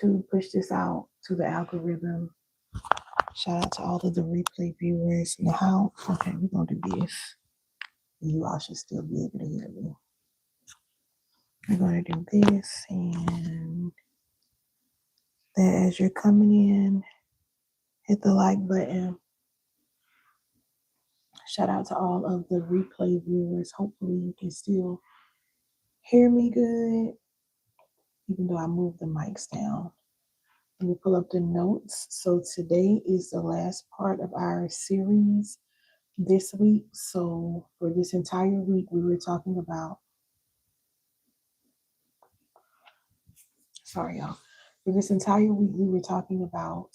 to push this out to the algorithm. Shout out to all of the replay viewers. Now, okay, we're going to do this. You all should still be able to hear me. We're going to do this, and that as you're coming in, hit the like button. Shout out to all of the replay viewers. Hopefully you can still hear me good, even though I moved the mics down. Let me pull up the notes. So today is the last part of our series this week. So for this entire week, we were talking about, sorry y'all. For this entire week, we were talking about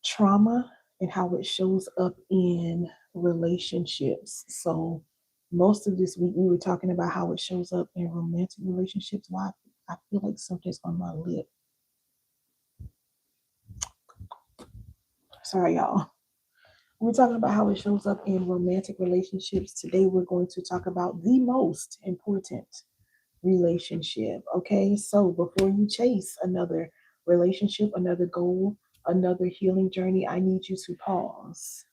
trauma and how it shows up in relationships. So most of this week, we were talking about how it shows up in romantic relationships. Why I feel like something's on my lip. Sorry, y'all. We're talking about how it shows up in romantic relationships. Today, we're going to talk about the most important relationship. Okay, so before you chase another relationship, another goal, another healing journey, I need you to pause.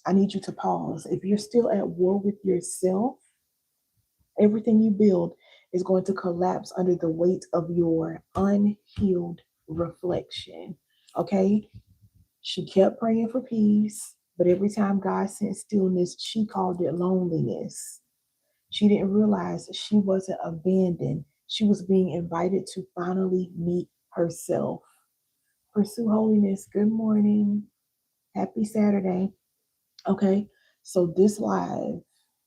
I need you to pause. If you're still at war with yourself, everything you build is going to collapse under the weight of your unhealed reflection. Okay? She kept praying for peace, but every time God sent stillness, she called it loneliness. She didn't realize that she wasn't abandoned. She was being invited to finally meet herself. Pursue holiness. Good morning. Happy Saturday. Okay, so this live,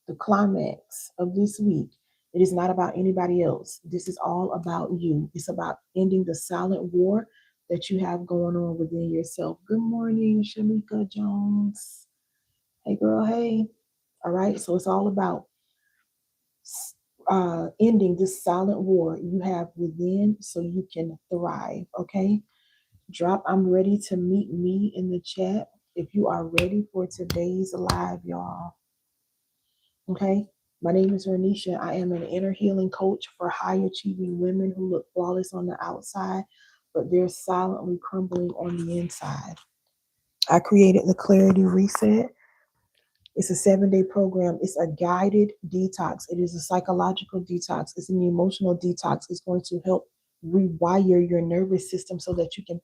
the climax of this week, it is not about anybody else. This is all about you. It's about ending the silent war that you have going on within yourself. Good morning, Shamika Jones. Hey, girl, hey. All right, so it's all about ending this silent war you have within so you can thrive. Okay, drop I'm ready to meet me in the chat if you are ready for today's live, y'all. Okay, my name is Renisha. I am an inner healing coach for high achieving women who look flawless on the outside, but they're silently crumbling on the inside. I created the Clarity Reset. It's a 7-day program. It's a guided detox. It is a psychological detox. It's an emotional detox. It's going to help rewire your nervous system so that you can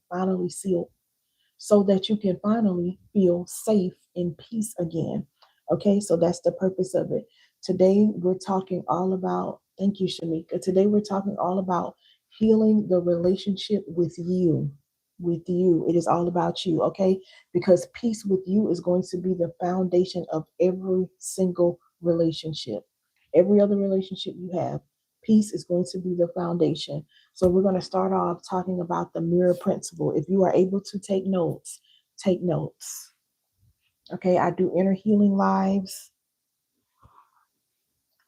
finally feel safe in peace again. Okay, so that's the purpose of it. Today we're talking all about, thank you, Shamika. Today we're talking all about healing the relationship with you. With you. It is all about you, okay? Because peace with you is going to be the foundation of every single relationship. Every other relationship you have, peace is going to be the foundation. So we're going to start off talking about the mirror principle. If you are able to take notes, take notes. Okay, I do inner healing lives.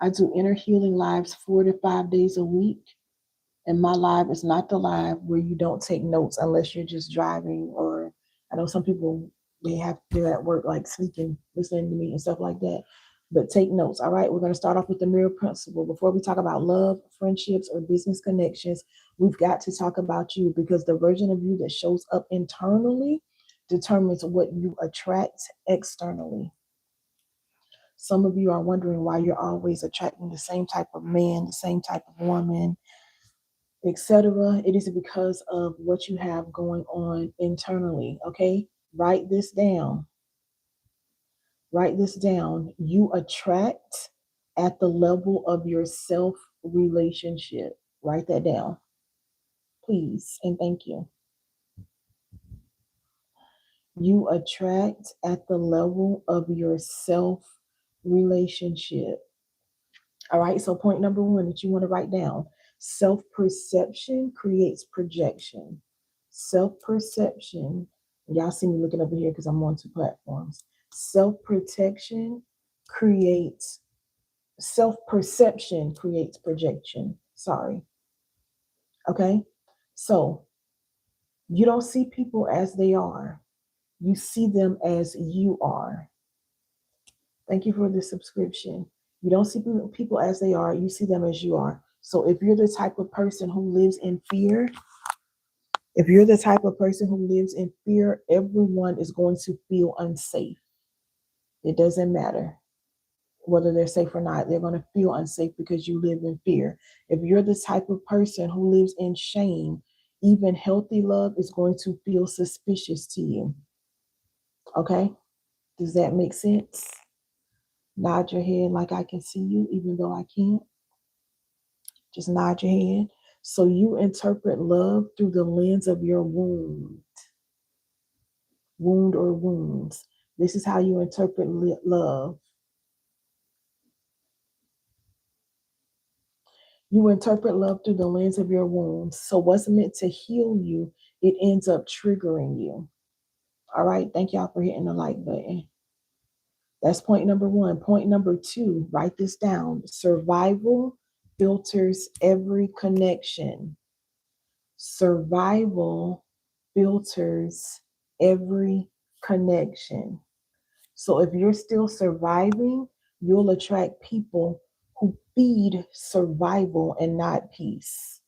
I do inner healing lives 4 to 5 days a week. And my live is not the live where you don't take notes unless you're just driving, or I know some people, they're at work like sleeping, listening to me and stuff like that. But take notes. All right, we're going to start off with the mirror principle. Before we talk about love, friendships, or business connections, we've got to talk about you, because the version of you that shows up internally determines what you attract externally. Some of you are wondering why you're always attracting the same type of man, the same type of woman, etc. It is because of what you have going on internally. Okay, write this down. Write this down. You attract at the level of your self relationship. Write that down, please, and thank you. You attract at the level of your self relationship. All right, so point number one that you want to write down: self perception creates projection. Self perception, y'all see me looking over here because I'm on 2 platforms. Self protection creates, self perception creates projection. Sorry. Okay, so you don't see people as they are, you see them as you are. Thank you for the subscription. You don't see people as they are, you see them as you are. So if you're the type of person who lives in fear, if you're the type of person who lives in fear, everyone is going to feel unsafe. It doesn't matter whether they're safe or not. They're going to feel unsafe because you live in fear. If you're the type of person who lives in shame, even healthy love is going to feel suspicious to you. Okay? Does that make sense? Nod your head like I can see you, even though I can't. Just nod your head. So you interpret love through the lens of your wound or wounds. This is how you interpret love. You interpret love through the lens of your wounds. So what's meant to heal you, it ends up triggering you. All right. Thank y'all for hitting the like button. That's point number one. Point number two, write this down. Survival filters every connection. Survival filters every connection. So if you're still surviving, you'll attract people who feed survival and not peace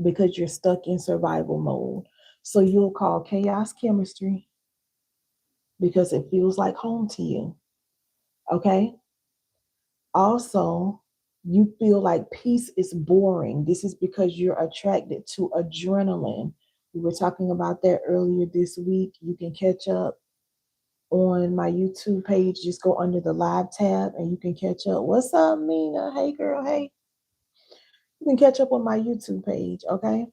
because you're stuck in survival mode. So you'll call chaos chemistry because it feels like home to you. Okay? Also, you feel like peace is boring. This is because you're attracted to adrenaline. We were talking about that earlier this week. You can catch up on my YouTube page. Just go under the live tab and you can catch up. What's up, Mina? Hey, girl. Hey. You can catch up on my YouTube page. Okay.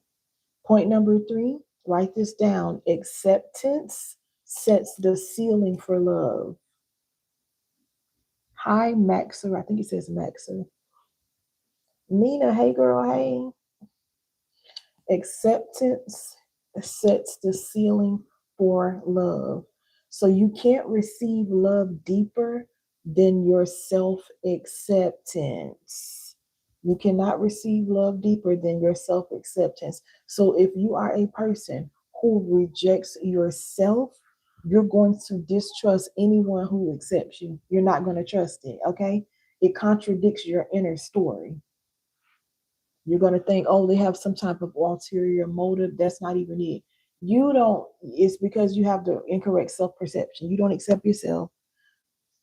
Point number three, write this down. Acceptance sets the ceiling for love. Hi, Maxer. I think it says Maxer. Nina, hey, girl. Hey. Acceptance sets the ceiling for love. So you can't receive love deeper than your self acceptance. You cannot receive love deeper than your self acceptance. So if you are a person who rejects yourself, you're going to distrust anyone who accepts you. You're not going to trust it, okay? It contradicts your inner story. You're going to think, oh, they have some type of ulterior motive. That's not even it. You don't, it's because you have the incorrect self perception. You don't accept yourself.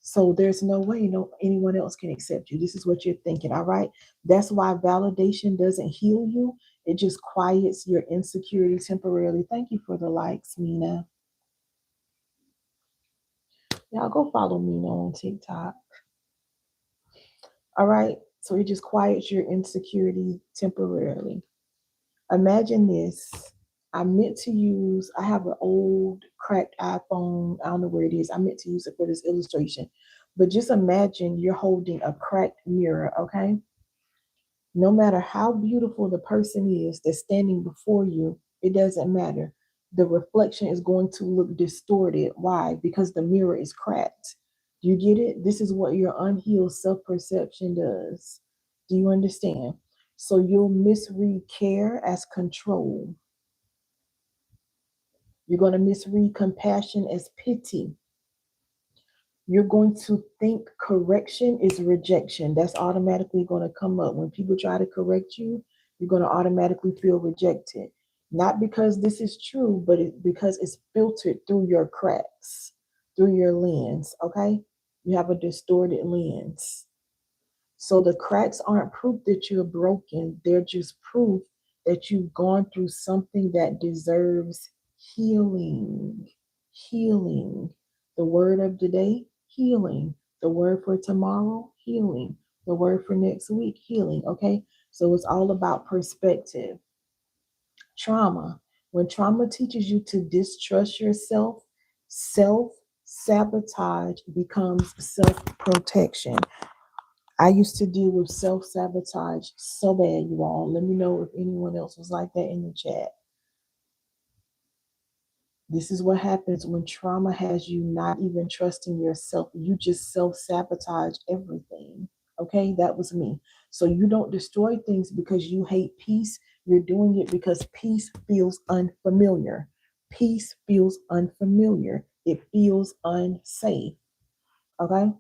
So there's no way anyone else can accept you. This is what you're thinking. All right. That's why validation doesn't heal you. It just quiets your insecurity temporarily. Thank you for the likes, Mina. Y'all go follow Mina on TikTok. All right. So it just quiets your insecurity temporarily. Imagine this. I have an old cracked iPhone. I don't know where it is. I meant to use it for this illustration. But just imagine you're holding a cracked mirror, okay? No matter how beautiful the person is that's standing before you, it doesn't matter. The reflection is going to look distorted. Why? Because the mirror is cracked. Do you get it? This is what your unhealed self perception does. Do you understand? So you'll misread care as control. You're going to misread compassion as pity. You're going to think correction is rejection. That's automatically going to come up. When people try to correct you, you're going to automatically feel rejected. Not because this is true, but because it's filtered through your cracks, through your lens. Okay? You have a distorted lens. So the cracks aren't proof that you're broken. They're just proof that you've gone through something that deserves healing. Healing. The word of the day, healing. The word for tomorrow, healing. The word for next week, healing. Okay? So it's all about perspective. Trauma. When trauma teaches you to distrust yourself, self sabotage becomes self protection. I used to deal with self sabotage so bad, you all. Let me know if anyone else was like that in the chat. This is what happens when trauma has you not even trusting yourself. You just self sabotage everything. Okay, that was me. So you don't destroy things because you hate peace. You're doing it because peace feels unfamiliar. Peace feels unfamiliar. It feels unsafe. Okay.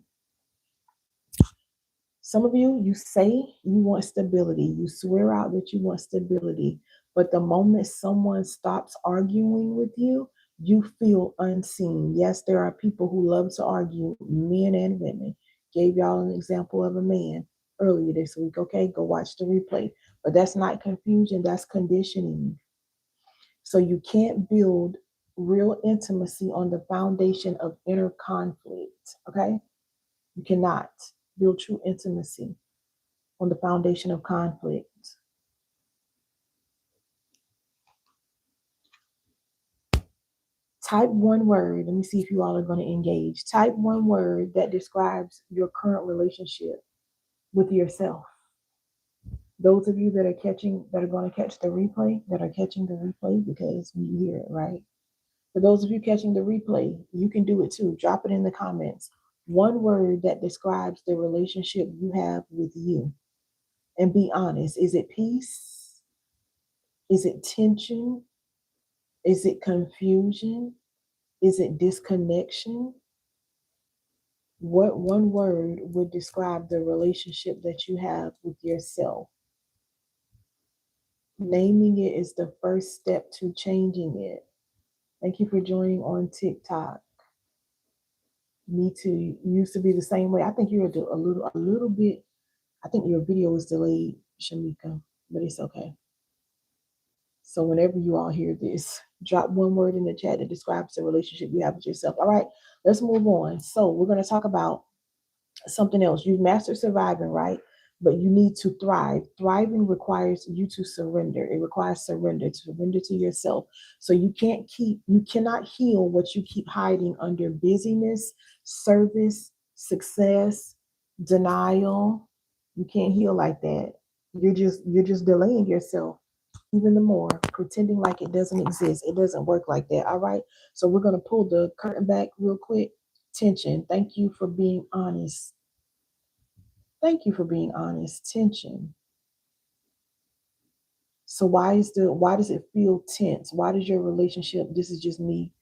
Some of you, you say you want stability. You swear out that you want stability. But the moment someone stops arguing with you feel unseen. Yes, there are people who love to argue, men and women. Gave y'all an example of a man earlier this week. Okay, go watch the replay. But that's not confusion, that's conditioning. So you can't build real intimacy on the foundation of inner conflict. Okay, you cannot build true intimacy on the foundation of conflict. Type one word. Let me see if you all are going to engage. Type one word that describes your current relationship with yourself. Those of you that are catching, that are going to catch the replay, that are catching the replay because we hear it, right? For those of you catching the replay, you can do it too. Drop it in the comments. One word that describes the relationship you have with you. And be honest. Is it peace? Is it tension? Is it confusion? Is it disconnection? What one word would describe the relationship that you have with yourself? Naming it is the first step to changing it. Thank you for joining on TikTok. Me too. You used to be the same way. I think you're a little bit. I think your video was delayed, Shamika, but it's okay. So whenever you all hear this, drop one word in the chat that describes the relationship you have with yourself. All right, let's move on. So we're going to talk about something else. You've mastered surviving, right? But you need to thrive. Thriving requires you to surrender. It requires surrender, to surrender to yourself. So you cannot heal what you keep hiding under busyness, service, success, denial. You can't heal like that. You're just delaying yourself even the more, pretending like it doesn't exist. It doesn't work like that. All right. So we're gonna pull the curtain back real quick. Tension. Thank you for being honest. Thank you for being honest. Tension. So why does it feel tense? Why does your relationship, this is just me.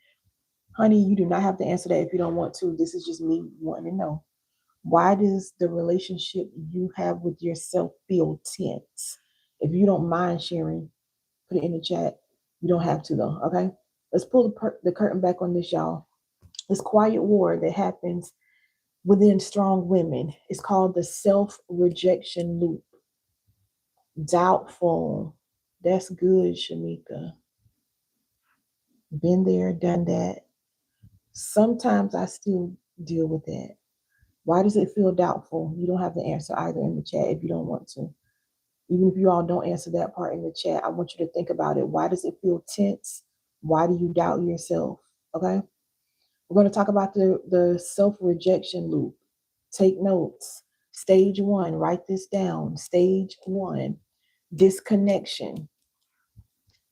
Honey, you do not have to answer that if you don't want to. This is just me wanting to know. Why does the relationship you have with yourself feel tense? If you don't mind sharing, put it in the chat. You don't have to though, okay? Let's pull the curtain back on this, y'all. This quiet war that happens within strong women is called the self-rejection loop. Doubtful. That's good, Shamika. Been there, done that. Sometimes I still deal with that. Why does it feel doubtful? You don't have to answer either in the chat if you don't want to. Even if you all don't answer that part in the chat, I want you to think about it. Why does it feel tense? Why do you doubt yourself? Okay. We're going to talk about the self-rejection loop. Take notes. Stage one, write this down. Stage one, disconnection.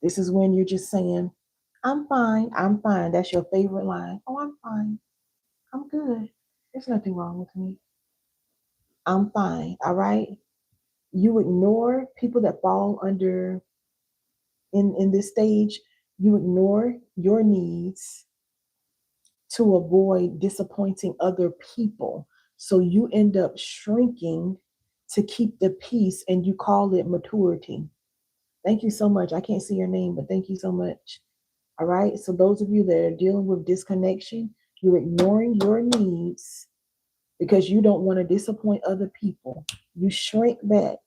This is when you're just saying, I'm fine, I'm fine. That's your favorite line. Oh, I'm fine. I'm good. There's nothing wrong with me. I'm fine. All right. You ignore people that fall under in this stage, you ignore your needs to avoid disappointing other people. So you end up shrinking to keep the peace and you call it maturity. Thank you so much. I can't see your name, but thank you so much. All right. So those of you that are dealing with disconnection, you're ignoring your needs because you don't want to disappoint other people. You shrink back.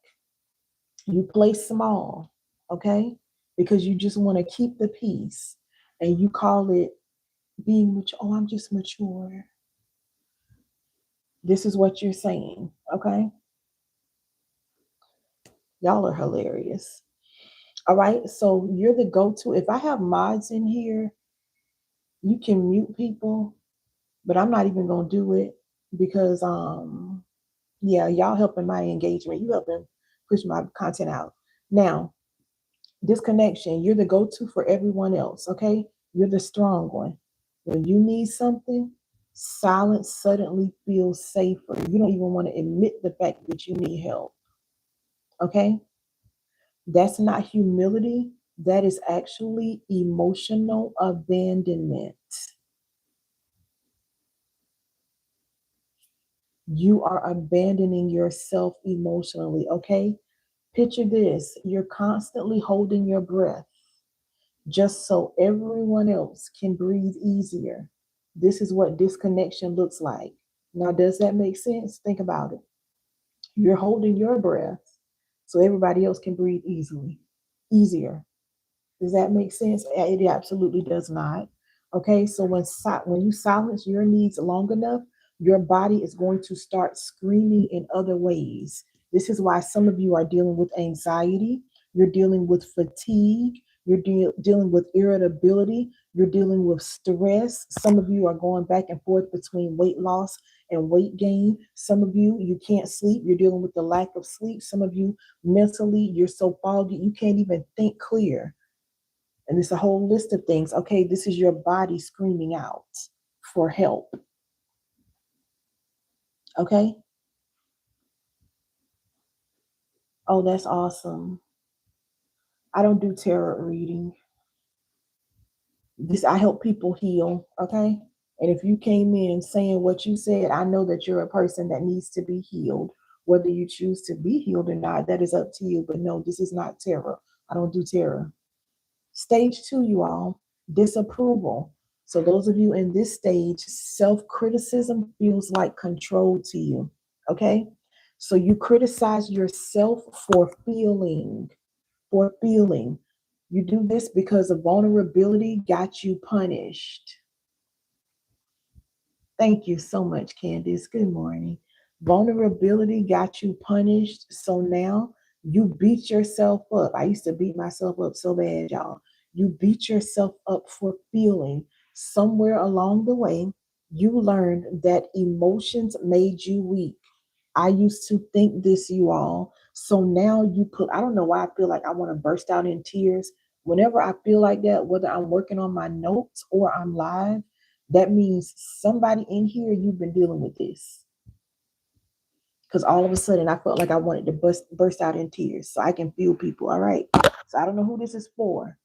You play small, okay? Because you just want to keep the peace and you call it being mature. Oh, I'm just mature. This is what you're saying, okay? Y'all are hilarious. All right, so you're the go-to. If I have mods in here, you can mute people, but I'm not even gonna do it because yeah, y'all helping my engagement. You helping push my content out. Now, disconnection, you're the go-to for everyone else, okay? You're the strong one. When you need something, silence suddenly feels safer. You don't even want to admit the fact that you need help, okay? That's not humility. That is actually emotional abandonment. You are abandoning yourself emotionally, okay? Picture this, you're constantly holding your breath just so everyone else can breathe easier. This is what disconnection looks like. Now, does that make sense? Think about it. You're holding your breath so everybody else can breathe easier. Does that make sense? It absolutely does not. Okay, so when you silence your needs long enough, your body is going to start screaming in other ways. This is why some of you are dealing with anxiety, you're dealing with fatigue, you're dealing with irritability, you're dealing with stress. Some of you are going back and forth between weight loss and weight gain. Some of you can't sleep, you're dealing with the lack of sleep. Some of you mentally, you're so foggy, you can't even think clear, and it's a whole list of things. Okay, this is your body screaming out for help. Okay. Oh, that's awesome. I don't do tarot reading. I help people heal. Okay. And if you came in saying what you said, I know that you're a person that needs to be healed. Whether you choose to be healed or not, that is up to you. But no, this is not tarot. I don't do tarot. Stage 2, you all, disapproval. So those of you in this stage, self-criticism feels like control to you. Okay. So you criticize yourself for feeling. You do this because the vulnerability got you punished. Thank you so much, Candice. Good morning. Vulnerability got you punished. So now you beat yourself up. I used to beat myself up so bad, y'all. You beat yourself up for feeling. Somewhere along the way, you learned that emotions made you weak. I used to think this, you all. So now I don't know why I feel like I want to burst out in tears. Whenever I feel like that, whether I'm working on my notes or I'm live, that means somebody in here, you've been dealing with this. Because all of a sudden I felt like I wanted to burst out in tears. So I can feel people. All right. So I don't know who this is for,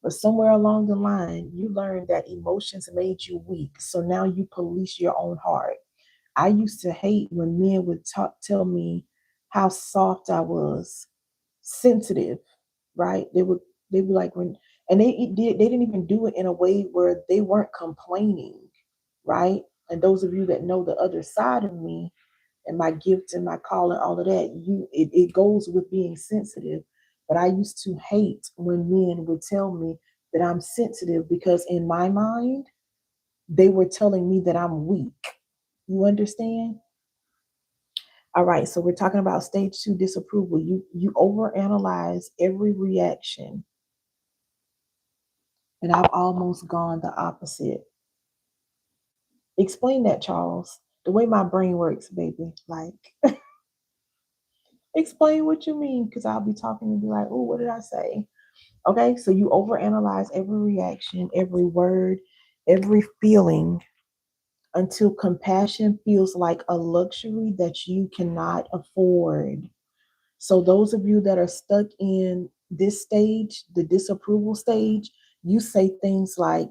but somewhere along the line, you learned that emotions made you weak. So now you police your own heart. I used to hate when men would tell me how soft I was, sensitive, right? They would like when, and they didn't even do it in a way where they weren't complaining, right? And those of you that know the other side of me and my gift and my calling, all of that, it goes with being sensitive. But I used to hate when men would tell me that I'm sensitive because in my mind, they were telling me that I'm weak. You understand? All right, so we're talking about stage 2 disapproval. You overanalyze every reaction, and I've almost gone the opposite. Explain that, Charles. The way my brain works, baby. Like, explain what you mean, because I'll be talking and be like, oh, what did I say? Okay, so you overanalyze every reaction, every word, every feeling until compassion feels like a luxury that you cannot afford. So those of you that are stuck in this stage, the disapproval stage, you say things like,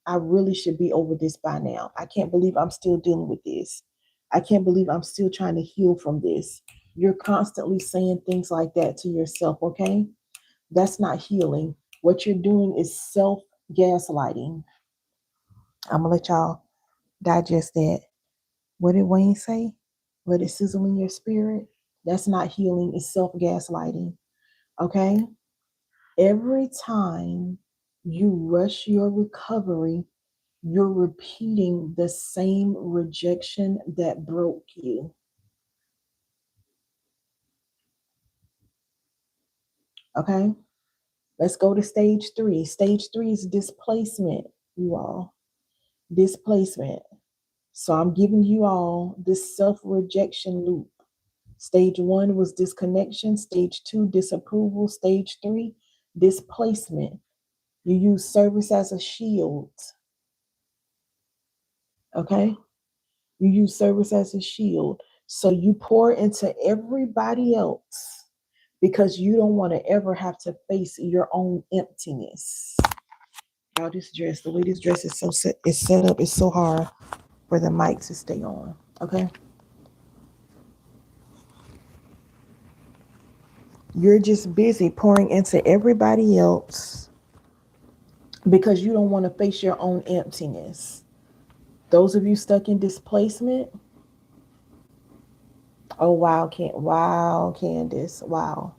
I really should be over this by now. I can't believe I'm still dealing with this. I can't believe I'm still trying to heal from this. You're constantly saying things like that to yourself, okay? That's not healing. What you're doing is self gaslighting. I'm going to let y'all digest that. What did Wayne say? Let it sizzle in your spirit. That's not healing, it's self gaslighting, okay? Every time you rush your recovery, you're repeating the same rejection that broke you. Okay? Let's go to stage 3. Stage 3 is displacement, you all. Displacement. So I'm giving you all this self rejection loop. Stage 1 was disconnection. Stage 2, disapproval. Stage 3, displacement. You use service as a shield. Okay? You use service as a shield. So you pour into everybody else because you don't want to ever have to face your own emptiness. Y'all, this dress, the way this dress is set up, it's so hard for the mic to stay on. Okay. You're just busy pouring into everybody else because you don't want to face your own emptiness. Those of you stuck in displacement, oh wow, Candace, wow.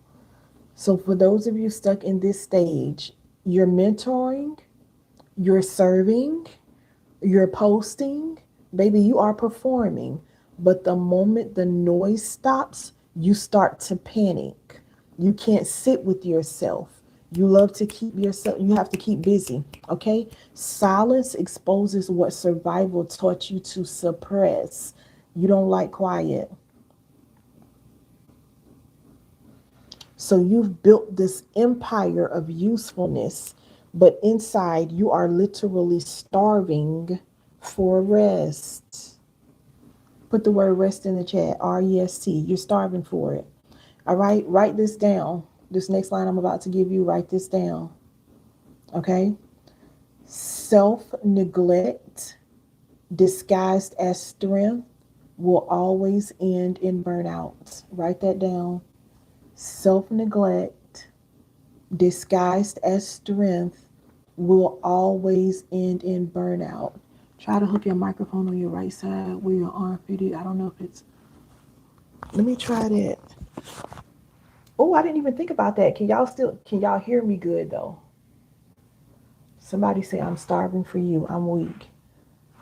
So for those of you stuck in this stage, you're mentoring, you're serving, you're posting, baby, you are performing. But the moment the noise stops, you start to panic. You can't sit with yourself. You love to keep yourself, you have to keep busy, okay? Silence exposes what survival taught you to suppress. You don't like quiet. So you've built this empire of usefulness, but inside you are literally starving for rest. Put the word rest in the chat, REST. You're starving for it. All right, write this down. This next line I'm about to give you, write this down. Okay? Self neglect disguised as strength will always end in burnout. Write that down. Self neglect disguised as strength will always end in burnout. Try to hook your microphone on your right side where your arm fitted. I don't know if it's. Let me try that. Oh, I didn't even think about that. Can y'all hear me good though? Somebody say I'm starving for you. I'm weak.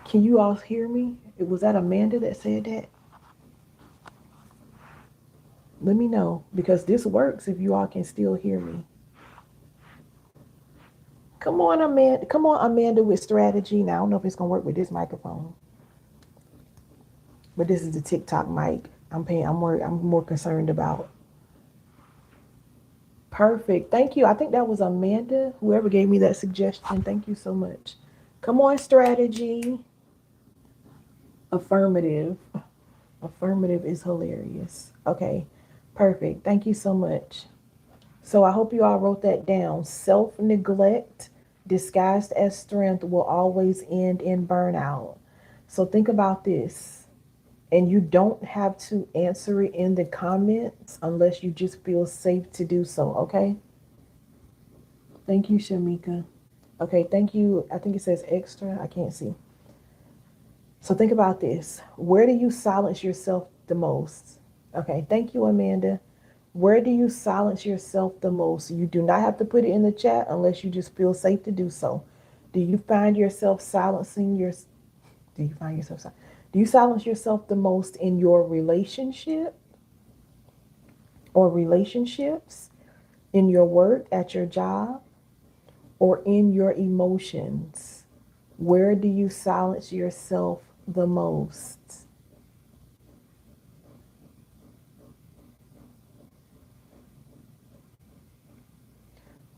Can you all hear me? Was that Amanda that said that? Let me know because this works if you all can still hear me. Come on, Amanda. Come on, Amanda with strategy. Now I don't know if it's gonna work with this microphone, but this is the TikTok mic. I'm more concerned about. Perfect. Thank you. I think that was Amanda. Whoever gave me that suggestion. Thank you so much. Come on, strategy. Affirmative. Affirmative is hilarious. Okay. Perfect. Thank you so much. So I hope you all wrote that down. Self neglect disguised as strength will always end in burnout. So think about this. And you don't have to answer it in the comments unless you just feel safe to do so, okay? Thank you, Shamika. Okay, thank you. I think it says extra. I can't see. So think about this. Where do you silence yourself the most? Okay, thank you, Amanda. Where do you silence yourself the most? You do not have to put it in the chat unless you just feel safe to do so. Do you find yourself silencing your do you find yourself do you silence yourself the most in your relationship or relationships, in your work, at your job, or in your emotions? Where do you silence yourself the most?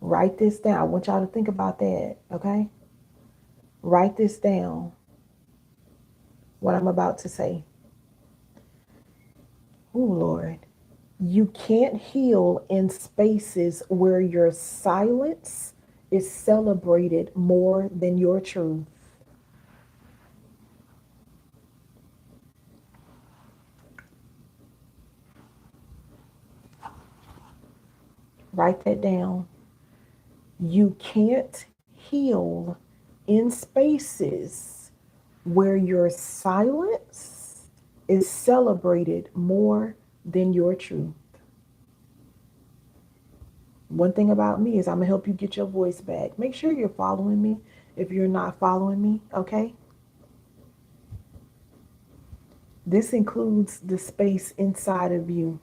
Write this down. I want y'all to think about that, okay? Write this down, what I'm about to say. Oh, Lord. You can't heal in spaces where your silence is celebrated more than your truth. Write that down. You can't heal in spaces where your silence is celebrated more than your truth. One thing about me is I'm going to help you get your voice back. Make sure you're following me if you're not following me, okay? This includes the space inside of you.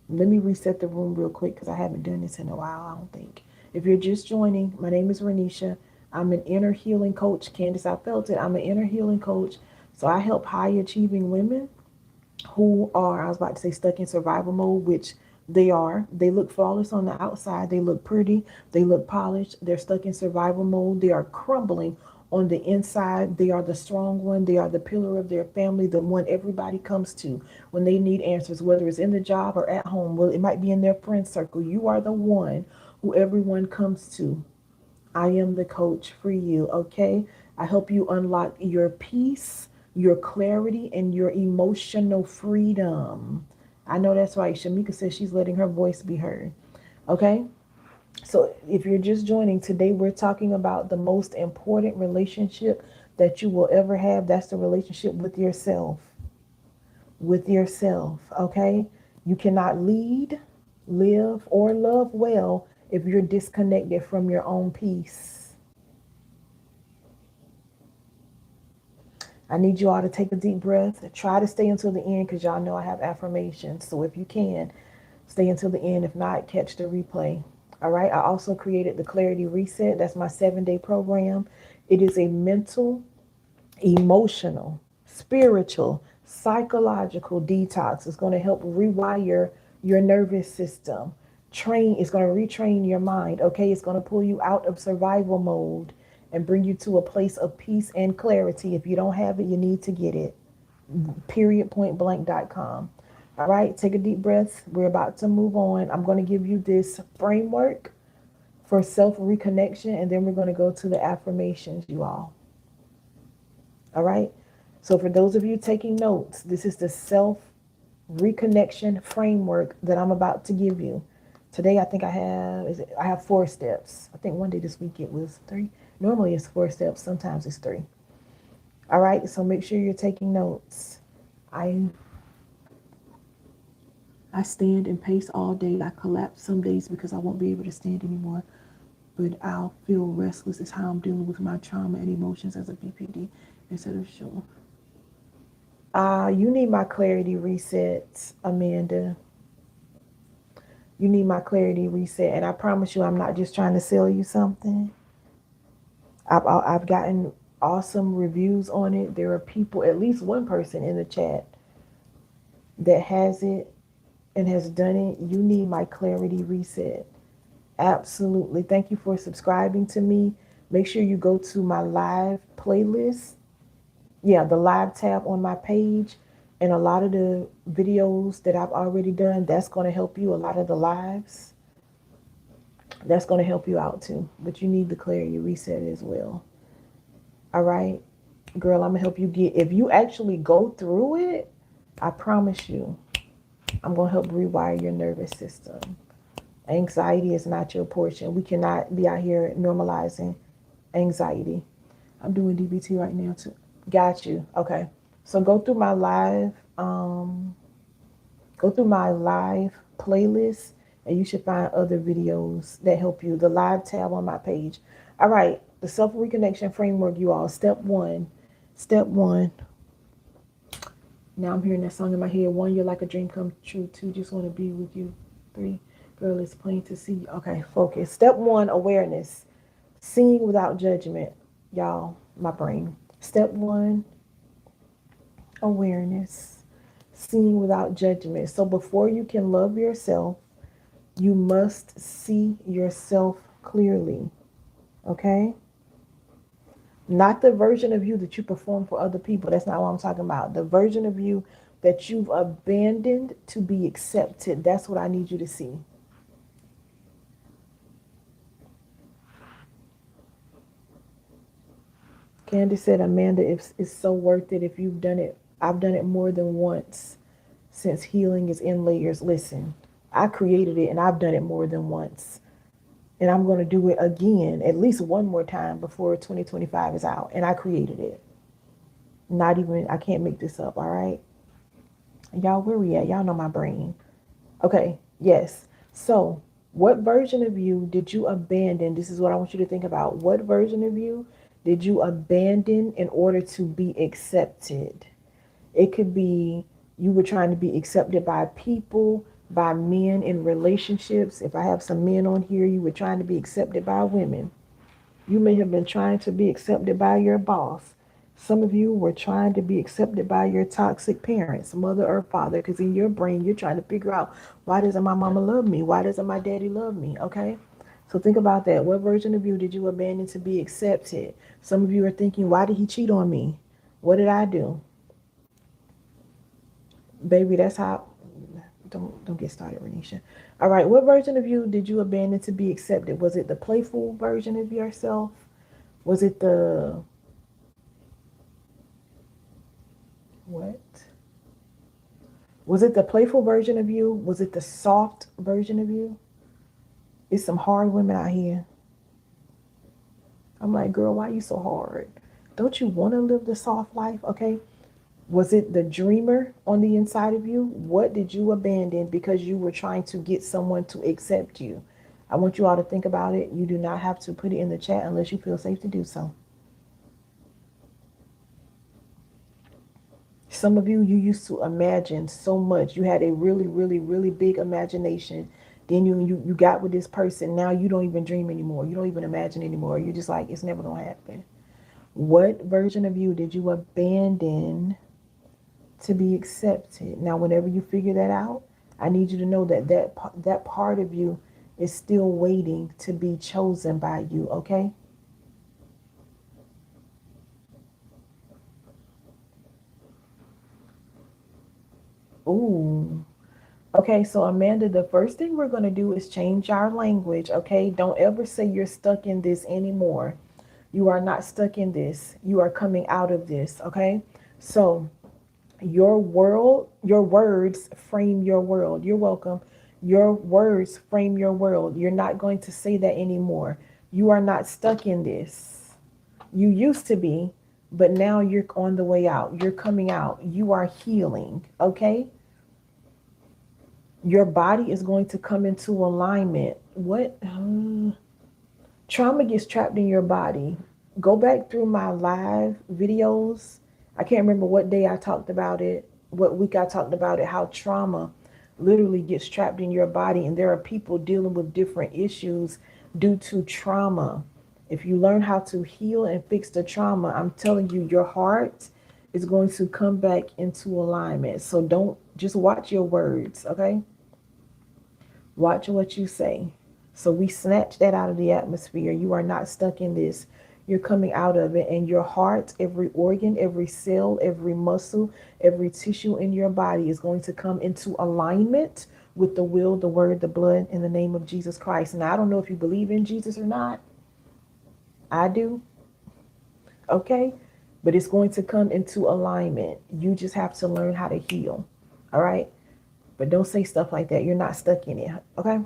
Let me reset the room real quick because I haven't done this in a while, I don't think. If you're just joining, my name is Renisha. I'm an inner healing coach. Candace, I felt it. I'm an inner healing coach. So I help high achieving women who are, I was about to say, stuck in survival mode, which they are. They look flawless on the outside. They look pretty. They look polished. They're stuck in survival mode. They are crumbling on the inside. They are the strong one. They are the pillar of their family, the one everybody comes to when they need answers, whether it's in the job or at home. Well, it might be in their friend circle. You are the one who everyone comes to. I am the coach for you, okay? I help you unlock your peace, your clarity, and your emotional freedom. I know that's right. Shamika says she's letting her voice be heard. Okay? So if you're just joining today, we're talking about the most important relationship that you will ever have. That's the relationship with yourself. With yourself, okay? You cannot lead, live, or love well if you're disconnected from your own peace. I need you all to take a deep breath. Try to stay until the end because y'all know I have affirmations. So if you can, stay until the end. If not, catch the replay. All right. I also created the Clarity Reset. That's my 7-day program. It is a mental, emotional, spiritual, psychological detox. It's going to help rewire your nervous system. It's going to retrain your mind. Okay. It's going to pull you out of survival mode and bring you to a place of peace and clarity. If you don't have it, you need to get it. Periodpointblank.com. All right, take a deep breath. We're about to move on. I'm going to give you this framework for self reconnection, and then we're going to go to the affirmations, you all. All right. So, for those of you taking notes, this is the self reconnection framework that I'm about to give you. Today, I think I have 4 steps. I think one day this week it was 3. Normally it's 4 steps. Sometimes it's 3. All right. So make sure you're taking notes. I I stand and pace all day. I collapse some days because I won't be able to stand anymore. But I'll feel restless. Is how I'm dealing with my trauma and emotions as a BPD instead of sure. You need my clarity reset, Amanda. You need my clarity reset. And I promise you, I'm not just trying to sell you something. I've gotten awesome reviews on it. There are people, at least one person in the chat that has it and has done it. You need my clarity reset. Absolutely. Thank you for subscribing to me. Make sure you go to my live playlist. Yeah, the live tab on my page. And a lot of the videos that I've already done, that's going to help you. A lot of the lives, that's going to help you out too. But you need the clarity reset as well. All right. Girl, I'm going to help you if you actually go through it, I promise you, I'm going to help rewire your nervous system. Anxiety is not your portion. We cannot be out here normalizing anxiety. I'm doing DBT right now too. Got you. Okay. So go through my live playlist and you should find other videos that help you. The live tab on my page. All right. The self reconnection framework, you all. Step one. Step one. Now I'm hearing that song in my head. 1, you're like a dream come true. 2, just want to be with you. 3, girl, it's plain to see. Okay, focus. Step 1, awareness. Seeing without judgment. Y'all, my brain. Step 1, awareness. Seeing without judgment. So before you can love yourself, you must see yourself clearly. Okay? Not the version of you that you perform for other people. That's not what I'm talking about. The version of you that you've abandoned to be accepted. That's what I need you to see. Candy said, Amanda, it's so worth it if you've done it. I've done it more than once since healing is in layers. Listen, I created it and I've done it more than once. And I'm going to do it again, at least one more time before 2025 is out. And I created it. Not even, I can't make this up, all right? Y'all, where we at? Y'all know my brain. Okay, yes. So, what version of you did you abandon? This is what I want you to think about. What version of you did you abandon in order to be accepted? It could be you were trying to be accepted by people, by men in relationships. If I have some men on here, you were trying to be accepted by women. You may have been trying to be accepted by your boss. Some of you were trying to be accepted by your toxic parents, mother or father, because in your brain, you're trying to figure out, why doesn't my mama love me? Why doesn't my daddy love me? Okay? So think about that. What version of you did you abandon to be accepted? Some of you are thinking, why did he cheat on me? What did I do? Baby, that's how. Don't get started, Renisha. All right, what version of you did you abandon to be accepted? Was it the playful version of yourself? Was it the what? Was it the playful version of you? Was it the soft version of you? It's some hard women out here. I'm like, girl, why are you so hard? Don't you want to live the soft life? Okay. Was it the dreamer on the inside of you? What did you abandon because you were trying to get someone to accept you? I want you all to think about it. You do not have to put it in the chat unless you feel safe to do so. Some of you, you used to imagine so much. You had a really, really, really big imagination. Then you got with this person. Now you don't even dream anymore. You don't even imagine anymore. You're just like, it's never going to happen. What version of you did you abandon to be accepted? Now, whenever you figure that out, I need you to know that that part of you is still waiting to be chosen by you, okay? Ooh. Okay, so Amanda, the first thing we're going to do is change our language, okay? Don't ever say you're stuck in this anymore. You are not stuck in this. You are coming out of this, okay? So, your world, your words frame your world. You're welcome. Your words frame your world. You're not going to say that anymore. You are not stuck in this. You used to be, but now you're on the way out. You're coming out. You are healing, okay? Your body is going to come into alignment. What? Trauma gets trapped in your body. Go back through my live videos. I can't remember what day I talked about it, what week I talked about it, how trauma literally gets trapped in your body. And there are people dealing with different issues due to trauma. If you learn how to heal and fix the trauma, I'm telling you, your heart is going to come back into alignment. So don't just watch your words, okay? Watch what you say. So we snatch that out of the atmosphere. You are not stuck in this. You're coming out of it, and your heart, every organ, every cell, every muscle, every tissue in your body is going to come into alignment with the will, the word, the blood, in the name of Jesus Christ. Now, I don't know if you believe in Jesus or not. I do. Okay. But it's going to come into alignment. You just have to learn how to heal. All right. But don't say stuff like that. You're not stuck in it. Okay.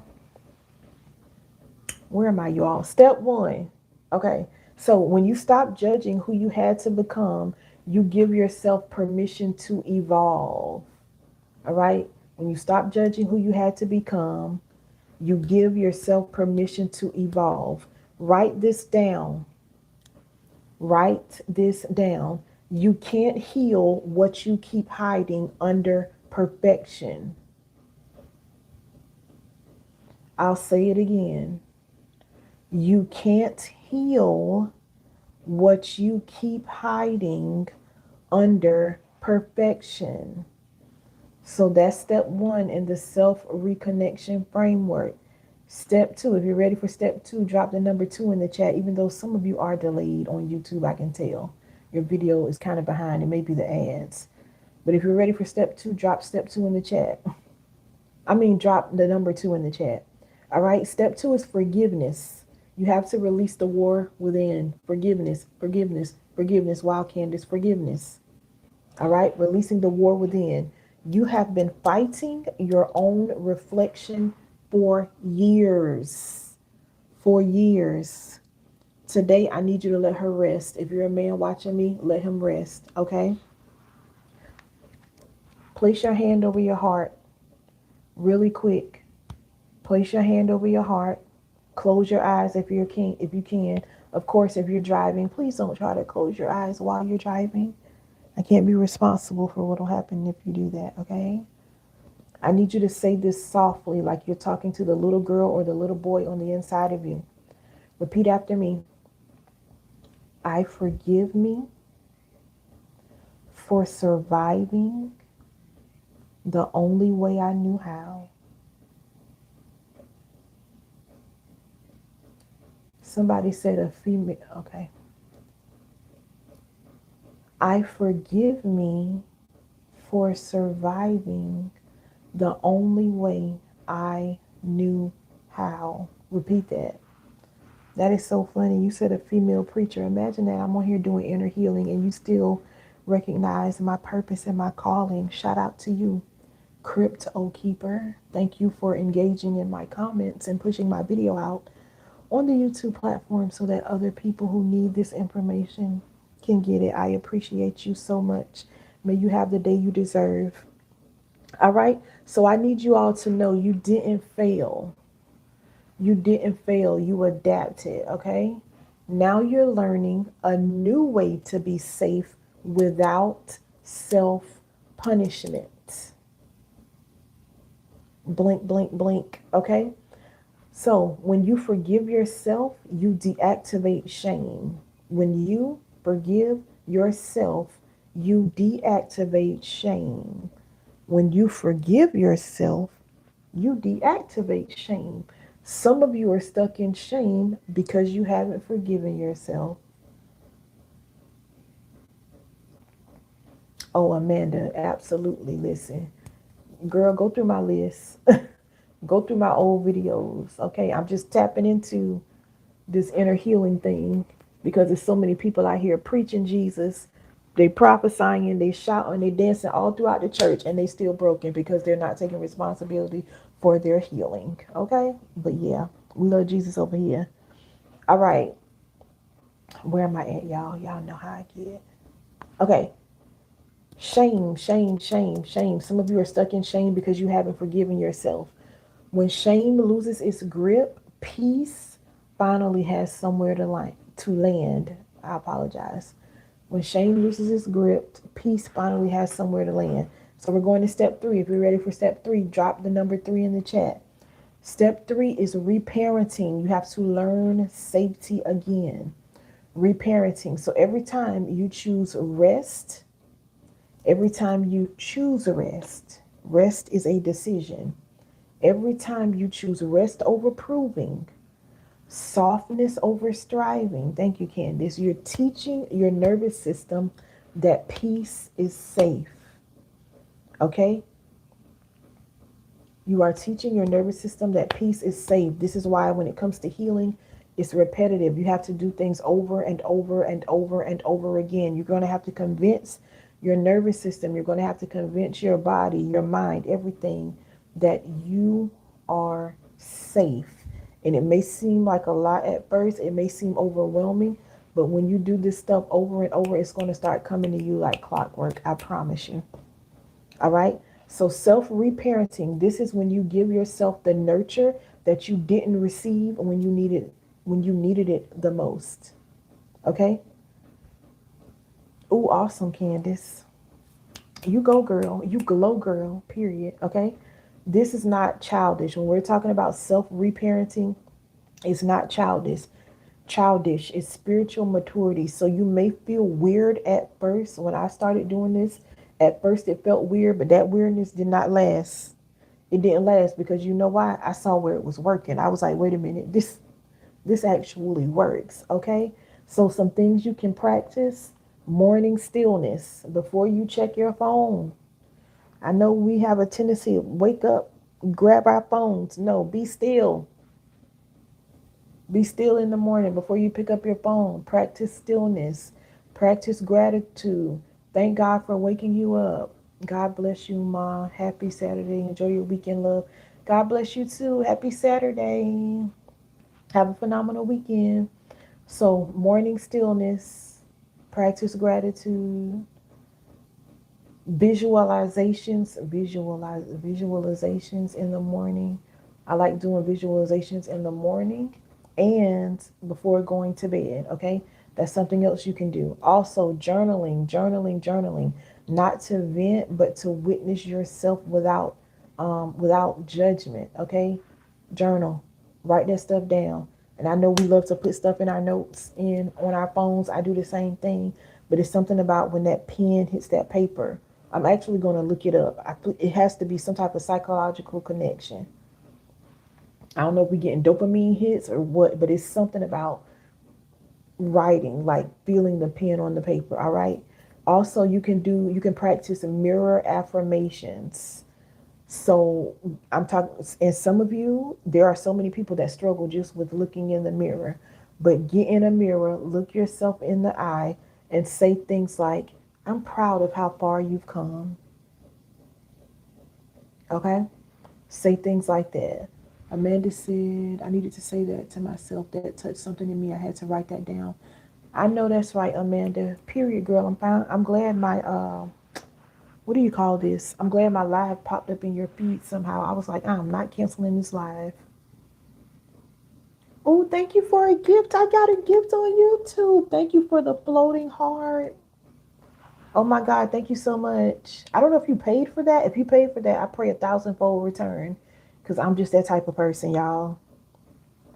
Where am I, y'all? Step one. Okay. So when you stop judging who you had to become, you give yourself permission to evolve. All right. When you stop judging who you had to become, you give yourself permission to evolve. Write this down. Write this down. You can't heal what you keep hiding under perfection. I'll say it again. You can't heal what you keep hiding under perfection. So that's step one in the self reconnection framework. Step two, if you're ready for step two, drop the number two in the chat. Even though some of you are delayed on YouTube, I can tell. Your video is kind of behind. It may be the ads. But if you're ready for step two, drop step two in the chat. Drop the number two in the chat. All right. Step two is forgiveness. You have to release the war within. Forgiveness, forgiveness, forgiveness. Wow, Candace, forgiveness. All right. Releasing the war within. You have been fighting your own reflection for years. For years. Today, I need you to let her rest. If you're a man watching me, let him rest. Okay. Place your hand over your heart really quick. Place your hand over your heart. Close your eyes if you can. If you can. Of course, if you're driving, please don't try to close your eyes while you're driving. I can't be responsible for what will happen if you do that, okay? I need you to say this softly, like you're talking to the little girl or the little boy on the inside of you. Repeat after me. I forgive me for surviving the only way I knew how. Somebody said a female, okay. I forgive me for surviving the only way I knew how. Repeat that. That is so funny. You said a female preacher. Imagine that I'm on here doing inner healing and you still recognize my purpose and my calling. Shout out to you. Crypto Keeper. Thank you for engaging in my comments and pushing my video out on the YouTube platform so that other people who need this information can get it. I appreciate you so much. May you have the day you deserve. All right. So I need you all to know you didn't fail. You didn't fail. You adapted. Okay. Now you're learning a new way to be safe without self punishment. Blink, blink, blink. Okay. So when you forgive yourself, you deactivate shame. When you forgive yourself, you deactivate shame. When you forgive yourself, you deactivate shame. Some of you are stuck in shame because you haven't forgiven yourself. Oh, Amanda, absolutely. Listen, girl, go through my list. Go through my old videos. Okay, I'm just tapping into this inner healing thing because there's so many people out here preaching Jesus. They prophesying, they shouting, they dancing all throughout the church, and they still broken because they're not taking responsibility for their healing. Okay, but yeah, we love Jesus over here. All right, where am I at, y'all? Y'all know how I get. Okay, shame, shame, shame, shame. Some of you are stuck in shame because you haven't forgiven yourself. When shame loses its grip, peace finally has somewhere to land. I apologize. When shame loses its grip, peace finally has somewhere to land. So we're going to step 3. If you're ready for step 3, drop the number 3 in the chat. Step 3 is reparenting. You have to learn safety again. Reparenting. So every time you choose rest, every time you choose rest, rest is a decision. Every time you choose rest over proving, softness over striving, thank you, Candace, you're teaching your nervous system that peace is safe. Okay? You are teaching your nervous system that peace is safe. This is why when it comes to healing, it's repetitive. You have to do things over and over and over and over again. You're going to have to convince your nervous system, you're going to have to convince your body, your mind, everything that you are safe. And it may seem like a lot at first, it may seem overwhelming, but when you do this stuff over and over, it's going to start coming to you like clockwork. I promise you. All right. So self-reparenting, this is when you give yourself the nurture that you didn't receive when you needed it the most. Okay? Ooh, awesome, Candace. You go, girl. You glow, girl. Period. Okay? This is not childish. When we're talking about self-reparenting, it's not childish. Childish. It's spiritual maturity. So you may feel weird at first. When I started doing this, at first it felt weird, but that weirdness did not last. It didn't last because you know why? I saw where it was working. I was like, wait a minute, this actually works. Okay. So some things you can practice: morning stillness before you check your phone. I know we have a tendency to wake up, grab our phones. No, be still. Be still in the morning before you pick up your phone. Practice stillness. Practice gratitude. Thank God for waking you up. God bless you, Ma. Happy Saturday. Enjoy your weekend, love. God bless you too. Happy Saturday. Have a phenomenal weekend. So, morning stillness. Practice gratitude. Visualizations in the morning. I like doing visualizations in the morning and before going to bed. Okay, that's something else you can do. Also, journaling, not to vent but to witness yourself without judgment. Okay, journal, write that stuff down. And I know we love to put stuff in our notes in on our phones. I do the same thing, but it's something about when that pen hits that paper. I'm actually going to look it up. It has to be some type of psychological connection. I don't know if we're getting dopamine hits or what, but it's something about writing, like feeling the pen on the paper. All right. Also, you can practice mirror affirmations. So I'm talking, and some of you, there are so many people that struggle just with looking in the mirror. But get in a mirror, look yourself in the eye, and say things like, I'm proud of how far you've come. Okay? Say things like that. Amanda said, I needed to say that to myself. That touched something in me. I had to write that down. I know that's right, Amanda. Period, girl. I'm fine. I'm glad my what do you call this? I'm glad my live popped up in your feed somehow. I was like, I'm not canceling this live. Oh, thank you for a gift. I got a gift on YouTube. Thank you for the floating heart. Oh my God, thank you so much. I don't know if you paid for that. If you paid for that, I pray a thousandfold return. Because I'm just that type of person, y'all.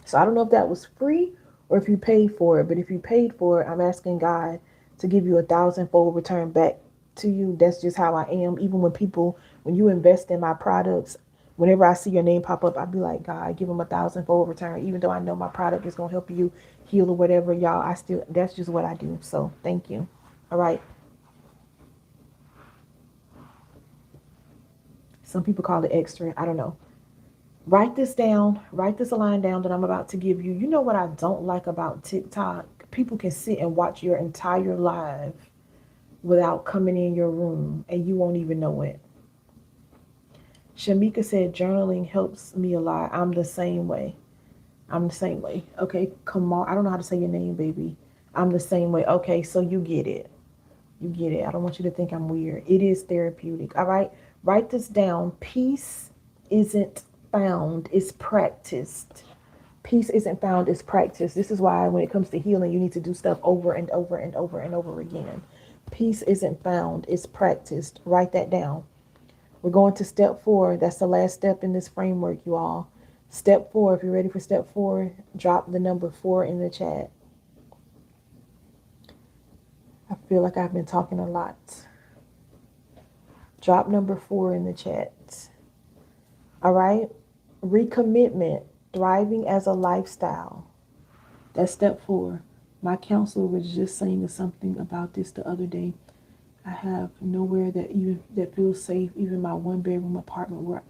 So I don't know if that was free or if you paid for it. But if you paid for it, I'm asking God to give you a thousandfold return back to you. That's just how I am. Even when you invest in my products, whenever I see your name pop up, I'll be like, God, give them a thousandfold return. Even though I know my product is going to help you heal or whatever, y'all, that's just what I do. So thank you. All right. Some people call it extra. I don't know. Write this down. Write this line down that I'm about to give you. You know what I don't like about TikTok? People can sit and watch your entire live without coming in your room and you won't even know it. Shamika said journaling helps me a lot. I'm the same way. I'm the same way. Okay, Kamal, I don't know how to say your name, baby. I'm the same way. Okay, so you get it. You get it. I don't want you to think I'm weird. It is therapeutic. All right. Write this down. Peace isn't found, it's practiced. Peace isn't found, it's practiced. This is why when it comes to healing, you need to do stuff over and over and over and over again. Peace isn't found, it's practiced. Write that down. We're going to step 4. That's the last step in this framework, you all. Step 4, if you're ready for step 4, drop the number 4 in the chat. I feel like I've been talking a lot. Drop number 4 in the chat. All right. Recommitment, thriving as a lifestyle. That's step 4. My counselor was just saying something about this the other day. I have nowhere that feels safe, even my 1-bedroom apartment where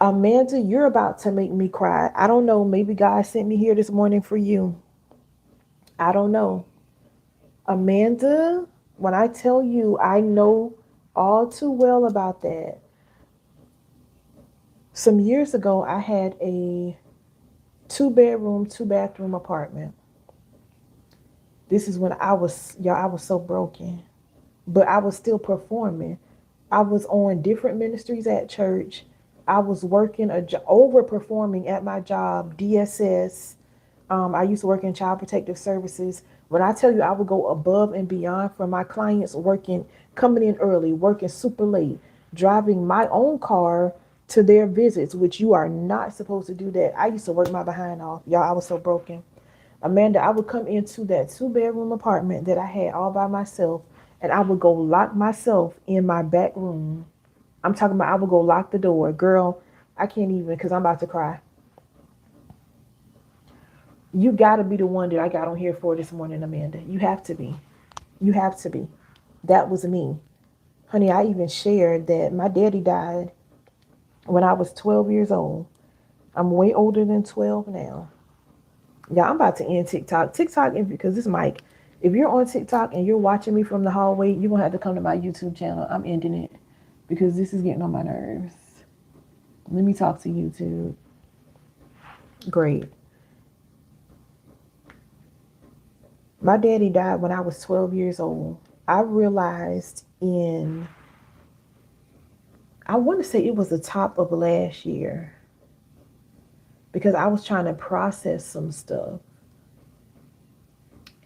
Amanda, you're about to make me cry. I don't know. Maybe God sent me here this morning for you. I don't know. Amanda, when I tell you I know all too well about that. Some years ago, I had a 2-bedroom, 2-bathroom apartment. This is when I was so broken, but I was still performing. I was on different ministries at church. I was working, overperforming at my job, DSS. I used to work in child protective services. When I tell you I would go above and beyond for my clients, coming in early, working super late, driving my own car to their visits, which you are not supposed to do that. I used to work my behind off. Y'all, I was so broken. Amanda, I would come into that 2-bedroom apartment that I had all by myself, and I would go lock myself in my back room. I'm talking about I would go lock the door. Girl, I can't even because I'm about to cry. You got to be the one that I got on here for this morning, Amanda. You have to be. You have to be. That was me. Honey, I even shared that my daddy died when I was 12 years old. I'm way older than 12 now. Yeah, I'm about to end TikTok. TikTok, because this mic, if you're on TikTok and you're watching me from the hallway, you're going to have to come to my YouTube channel. I'm ending it because this is getting on my nerves. Let me talk to YouTube. Great. My daddy died when I was 12 years old. I realized I want to say it was the top of last year because I was trying to process some stuff.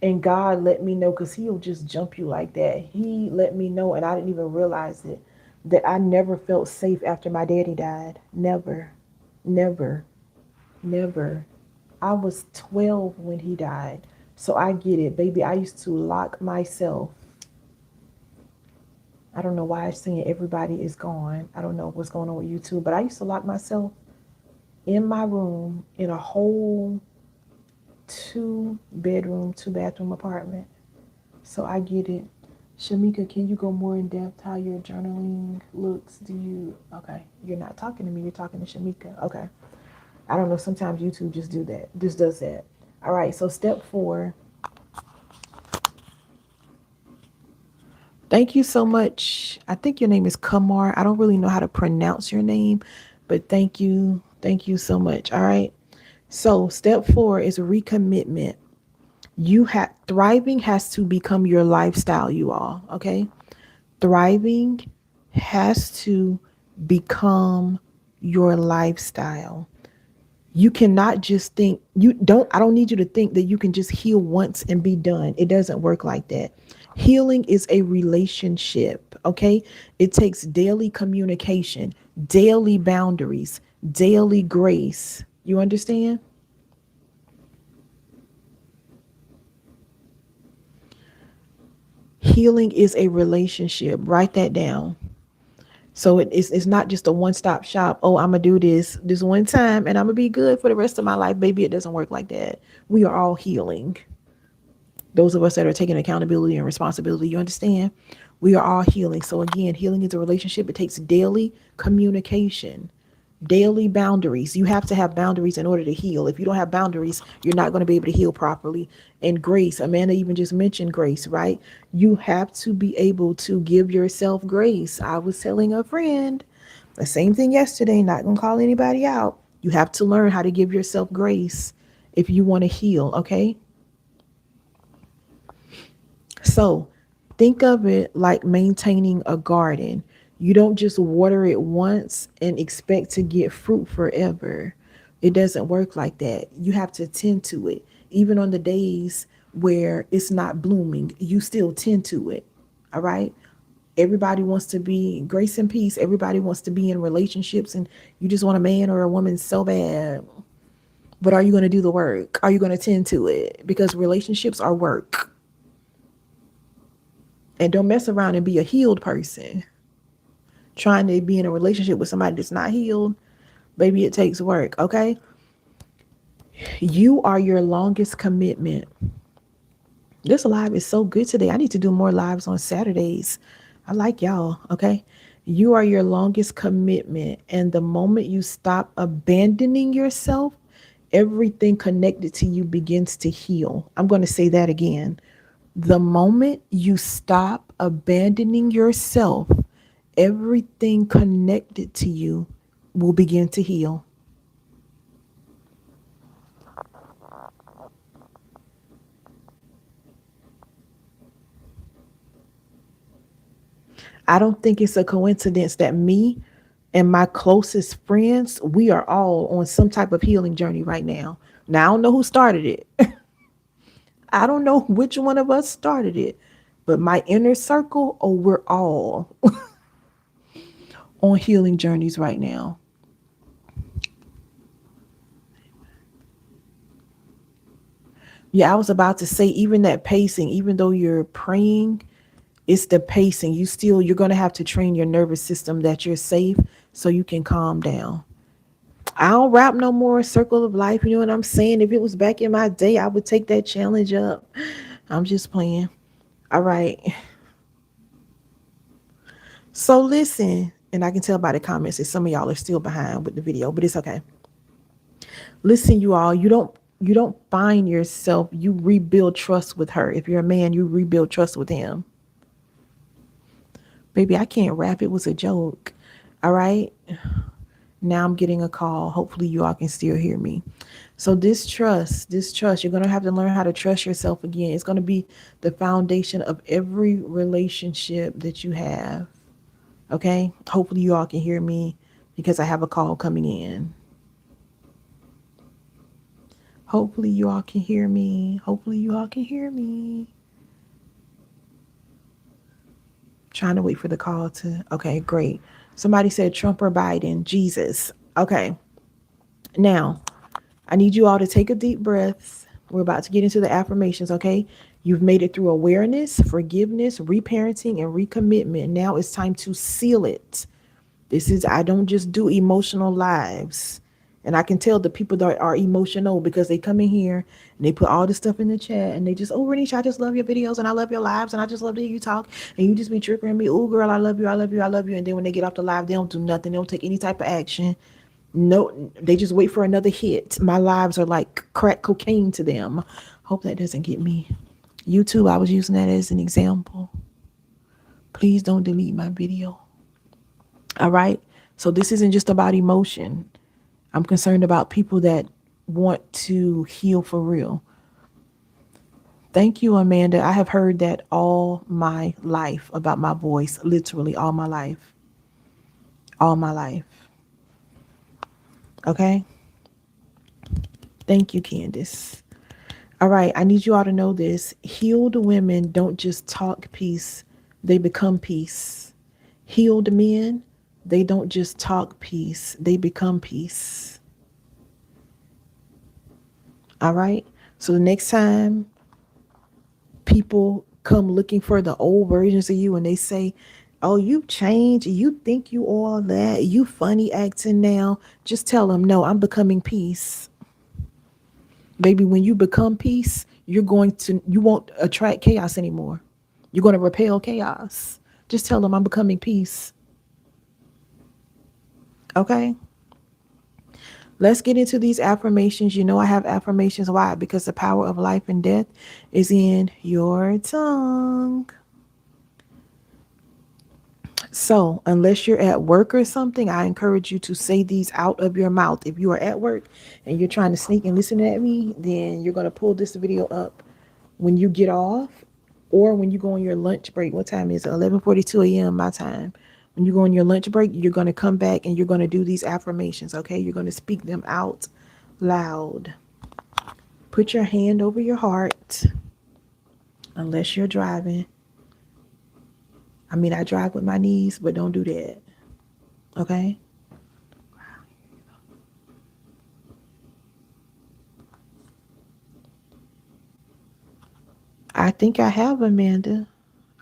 And God let me know because He'll just jump you like that. He let me know, and I didn't even realize it, that I never felt safe after my daddy died. Never, never, never. I was 12 when he died. So I get it, baby. I used to lock myself. I don't know why I'm saying everybody is gone. I don't know what's going on with you too, but I used to lock myself in my room in a whole 2-bedroom, 2-bathroom apartment. So I get it. Shamika, can you go more in depth how your journaling looks? Okay, you're not talking to me, you're talking to Shamika. Okay. I don't know, sometimes YouTube just does that. All right, so step 4. Thank you so much. I think your name is Kamar. I don't really know how to pronounce your name, but thank you. Thank you so much. All right. So, step 4 is recommitment. You have thriving has to become your lifestyle, you all. Okay. Thriving has to become your lifestyle. You cannot just think I don't need you to think that you can just heal once and be done. It doesn't work like that. Healing is a relationship, okay? It takes daily communication, daily boundaries, daily grace. You understand? Healing is a relationship. Write that down. So it's not just a one-stop shop. Oh, I'm gonna do this one time and I'm gonna be good for the rest of my life. Baby, it doesn't work like that. We are all healing. Those of us that are taking accountability and responsibility, you understand? We are all healing. So again, healing is a relationship. It takes daily communication, daily boundaries. You have to have boundaries in order to heal. If you don't have boundaries, you're not going to be able to heal properly. And grace, Amanda even just mentioned grace, right? You have to be able to give yourself grace. I was telling a friend the same thing yesterday, not going to call anybody out. You have to learn how to give yourself grace if you want to heal, okay? So think of it like maintaining a garden. You don't just water it once and expect to get fruit forever. It doesn't work like that. You have to tend to it. Even on the days where it's not blooming, you still tend to it. All right. Everybody wants to be grace and peace. Everybody wants to be in relationships, and you just want a man or a woman so bad. But are you going to do the work? Are you going to tend to it? Because relationships are work. And don't mess around and be a healed person trying to be in a relationship with somebody that's not healed. Baby, it takes work, okay? You are your longest commitment. This live is so good today. I need to do more lives on Saturdays. I like y'all, okay? You are your longest commitment. And the moment you stop abandoning yourself, everything connected to you begins to heal. I'm going to say that again. The moment you stop abandoning yourself, everything connected to you will begin to heal. I don't think it's a coincidence that me and my closest friends, we are all on some type of healing journey right now. Now, I don't know who started it. I don't know which one of us started it, but my inner circle, oh, we're all on healing journeys right now. Yeah, I was about to say, even that pacing, even though you're praying, it's the pacing. You're going to have to train your nervous system that you're safe so you can calm down. I don't rap no more circle of life. You know what I'm saying? If it was back in my day, I would take that challenge up. I'm just playing. All right. So listen, and I can tell by the comments that some of y'all are still behind with the video, but it's okay. Listen, you all, you don't find yourself, you rebuild trust with her. If you're a man, you rebuild trust with him. Baby, I can't rap. It was a joke. All right. Now I'm getting a call. Hopefully you all can still hear me. So this trust, you're going to have to learn how to trust yourself again. It's going to be the foundation of every relationship that you have. Okay. Hopefully you all can hear me because I have a call coming in. Hopefully you all can hear me. Hopefully you all can hear me. Trying to wait for the call to. Okay, great. Somebody said Trump or Biden. Jesus. Okay. Now, I need you all to take a deep breath. We're about to get into the affirmations, okay? You've made it through awareness, forgiveness, reparenting, and recommitment. Now it's time to seal it. I don't just do emotional lives. And I can tell the people that are emotional because they come in here and they put all this stuff in the chat and they just, oh, Renisha, I just love your videos and I love your lives and I just love to hear you talk and you just be triggering me. Oh, girl, I love you, I love you, I love you. And then when they get off the live, they don't do nothing. They don't take any type of action. No, they just wait for another hit. My lives are like crack cocaine to them. Hope that doesn't get me. YouTube, I was using that as an example. Please don't delete my video. All right. So this isn't just about emotion. I'm concerned about people that want to heal for real. Thank you, Amanda. I have heard that all my life about my voice, literally all my life. All my life. Okay. Thank you, Candace. All right. I need you all to know this. Healed women don't just talk peace, they become peace. Healed men, they don't just talk peace, they become peace. All right. So the next time people come looking for the old versions of you and they say, oh, you've changed, you think you all that, you funny acting now, just tell them, no, I'm becoming peace. Baby, when you become peace, you won't attract chaos anymore. You're going to repel chaos. Just tell them I'm becoming peace. Okay. Let's get into these affirmations. You know, I have affirmations. Why? Because the power of life and death is in your tongue. So, unless you're at work or something, I encourage you to say these out of your mouth. If you are at work and you're trying to sneak and listen at me, then you're going to pull this video up when you get off or when you go on your lunch break. What time is it? 11:42 a.m. my time. When you go on your lunch break, you're going to come back and you're going to do these affirmations, okay? You're going to speak them out loud. Put your hand over your heart, unless you're driving. I mean, I drive with my knees, but don't do that, okay? I think I have, Amanda.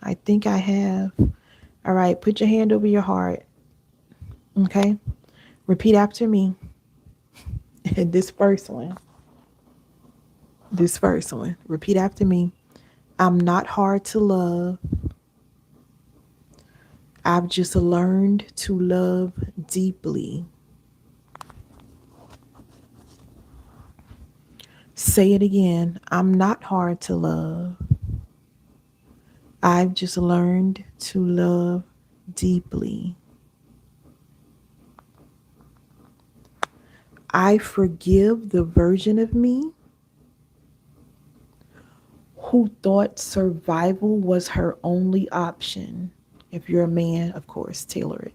I think I have. All right, put your hand over your heart, okay? Repeat after me. This first one. This first one. Repeat after me. I'm not hard to love. I've just learned to love deeply. Say it again. I'm not hard to love. I've just learned to love deeply. I forgive the version of me who thought survival was her only option. If you're a man, of course, tailor it.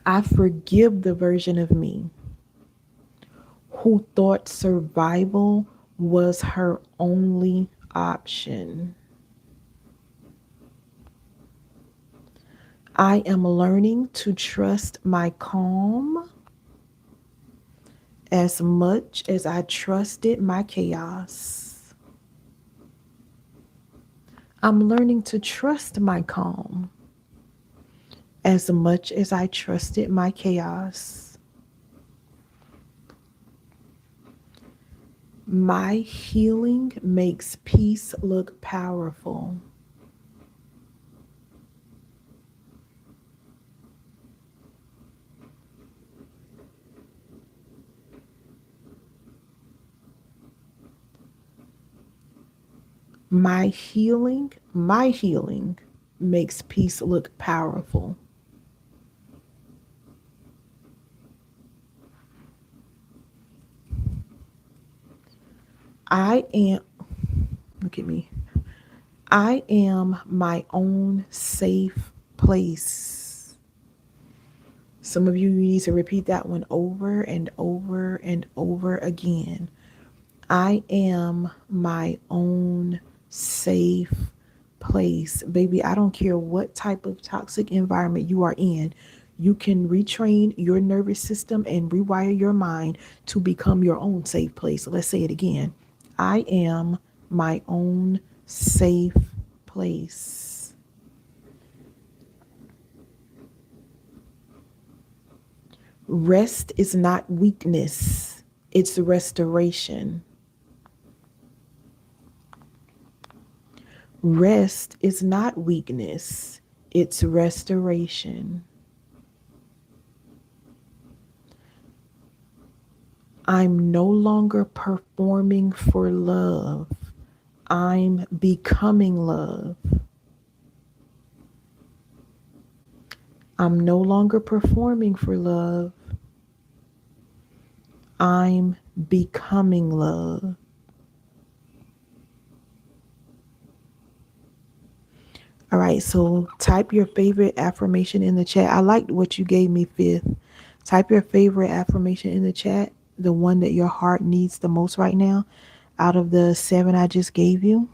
I forgive the version of me who thought survival was her only option. I am learning to trust my calm as much as I trusted my chaos. I'm learning to trust my calm as much as I trusted my chaos. My healing makes peace look powerful. My healing makes peace look powerful. I am, look at me. I am my own safe place. Some of you need to repeat that one over and over and over again. I am my own safe place. Baby, I don't care what type of toxic environment you are in. You can retrain your nervous system and rewire your mind to become your own safe place. Let's say it again. I am my own safe place. Rest is not weakness, it's restoration. Rest is not weakness, it's restoration. I'm no longer performing for love. I'm becoming love. I'm no longer performing for love. I'm becoming love. All right, so type your favorite affirmation in the chat. I liked what you gave me, fifth. Type your favorite affirmation in the chat, the one that your heart needs the most right now, out of the seven I just gave you.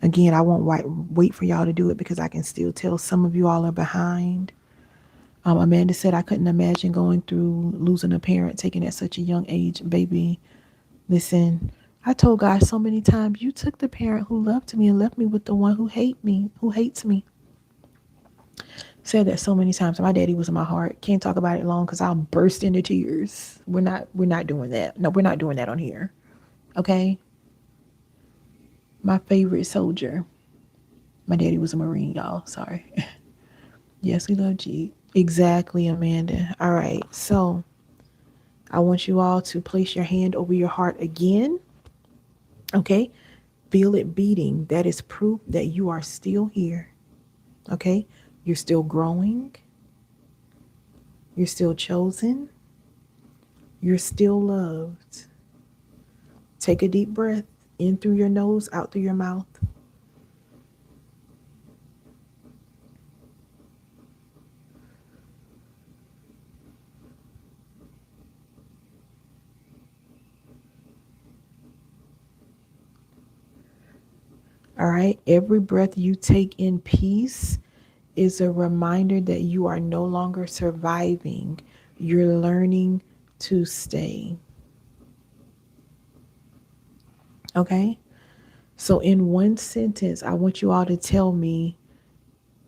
Again, I won't wait for y'all to do it because I can still tell some of you all are behind. Amanda said, I couldn't imagine going through losing a parent taken at such a young age. Baby, listen, I told God so many times, you took the parent who loved me and left me with the one who hates me. Said that so many times. My daddy was in my heart. Can't talk about it long because I'll burst into tears. We're not doing that. No, we're not doing that on here. Okay? My favorite soldier. My daddy was a Marine, y'all. Sorry. Yes, we love G. Exactly, Amanda. All right. So I want you all to place your hand over your heart again. Okay? Feel it beating. That is proof that you are still here. Okay? You're still growing. You're still chosen. You're still loved. Take a deep breath in through your nose, out through your mouth. All right. Every breath you take in peace is a reminder that you are no longer surviving. You're learning to stay. Okay. So, in one sentence, I want you all to tell me.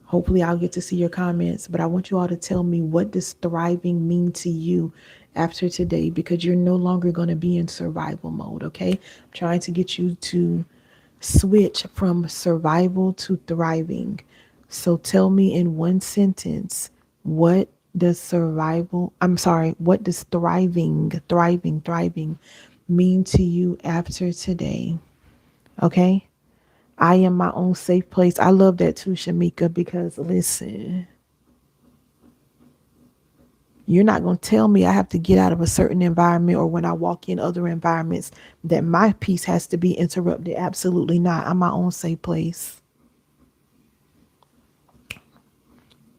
Hopefully, I'll get to see your comments, but I want you all to tell me, what does thriving mean to you after today? Because you're no longer going to be in survival mode. Okay. I'm trying to get you to switch from survival to thriving. So tell me in one sentence, what does what does thriving mean to you after today? Okay. I am my own safe place. I love that too, Shamika, because listen, you're not going to tell me I have to get out of a certain environment or when I walk in other environments that my peace has to be interrupted. Absolutely not. I'm my own safe place.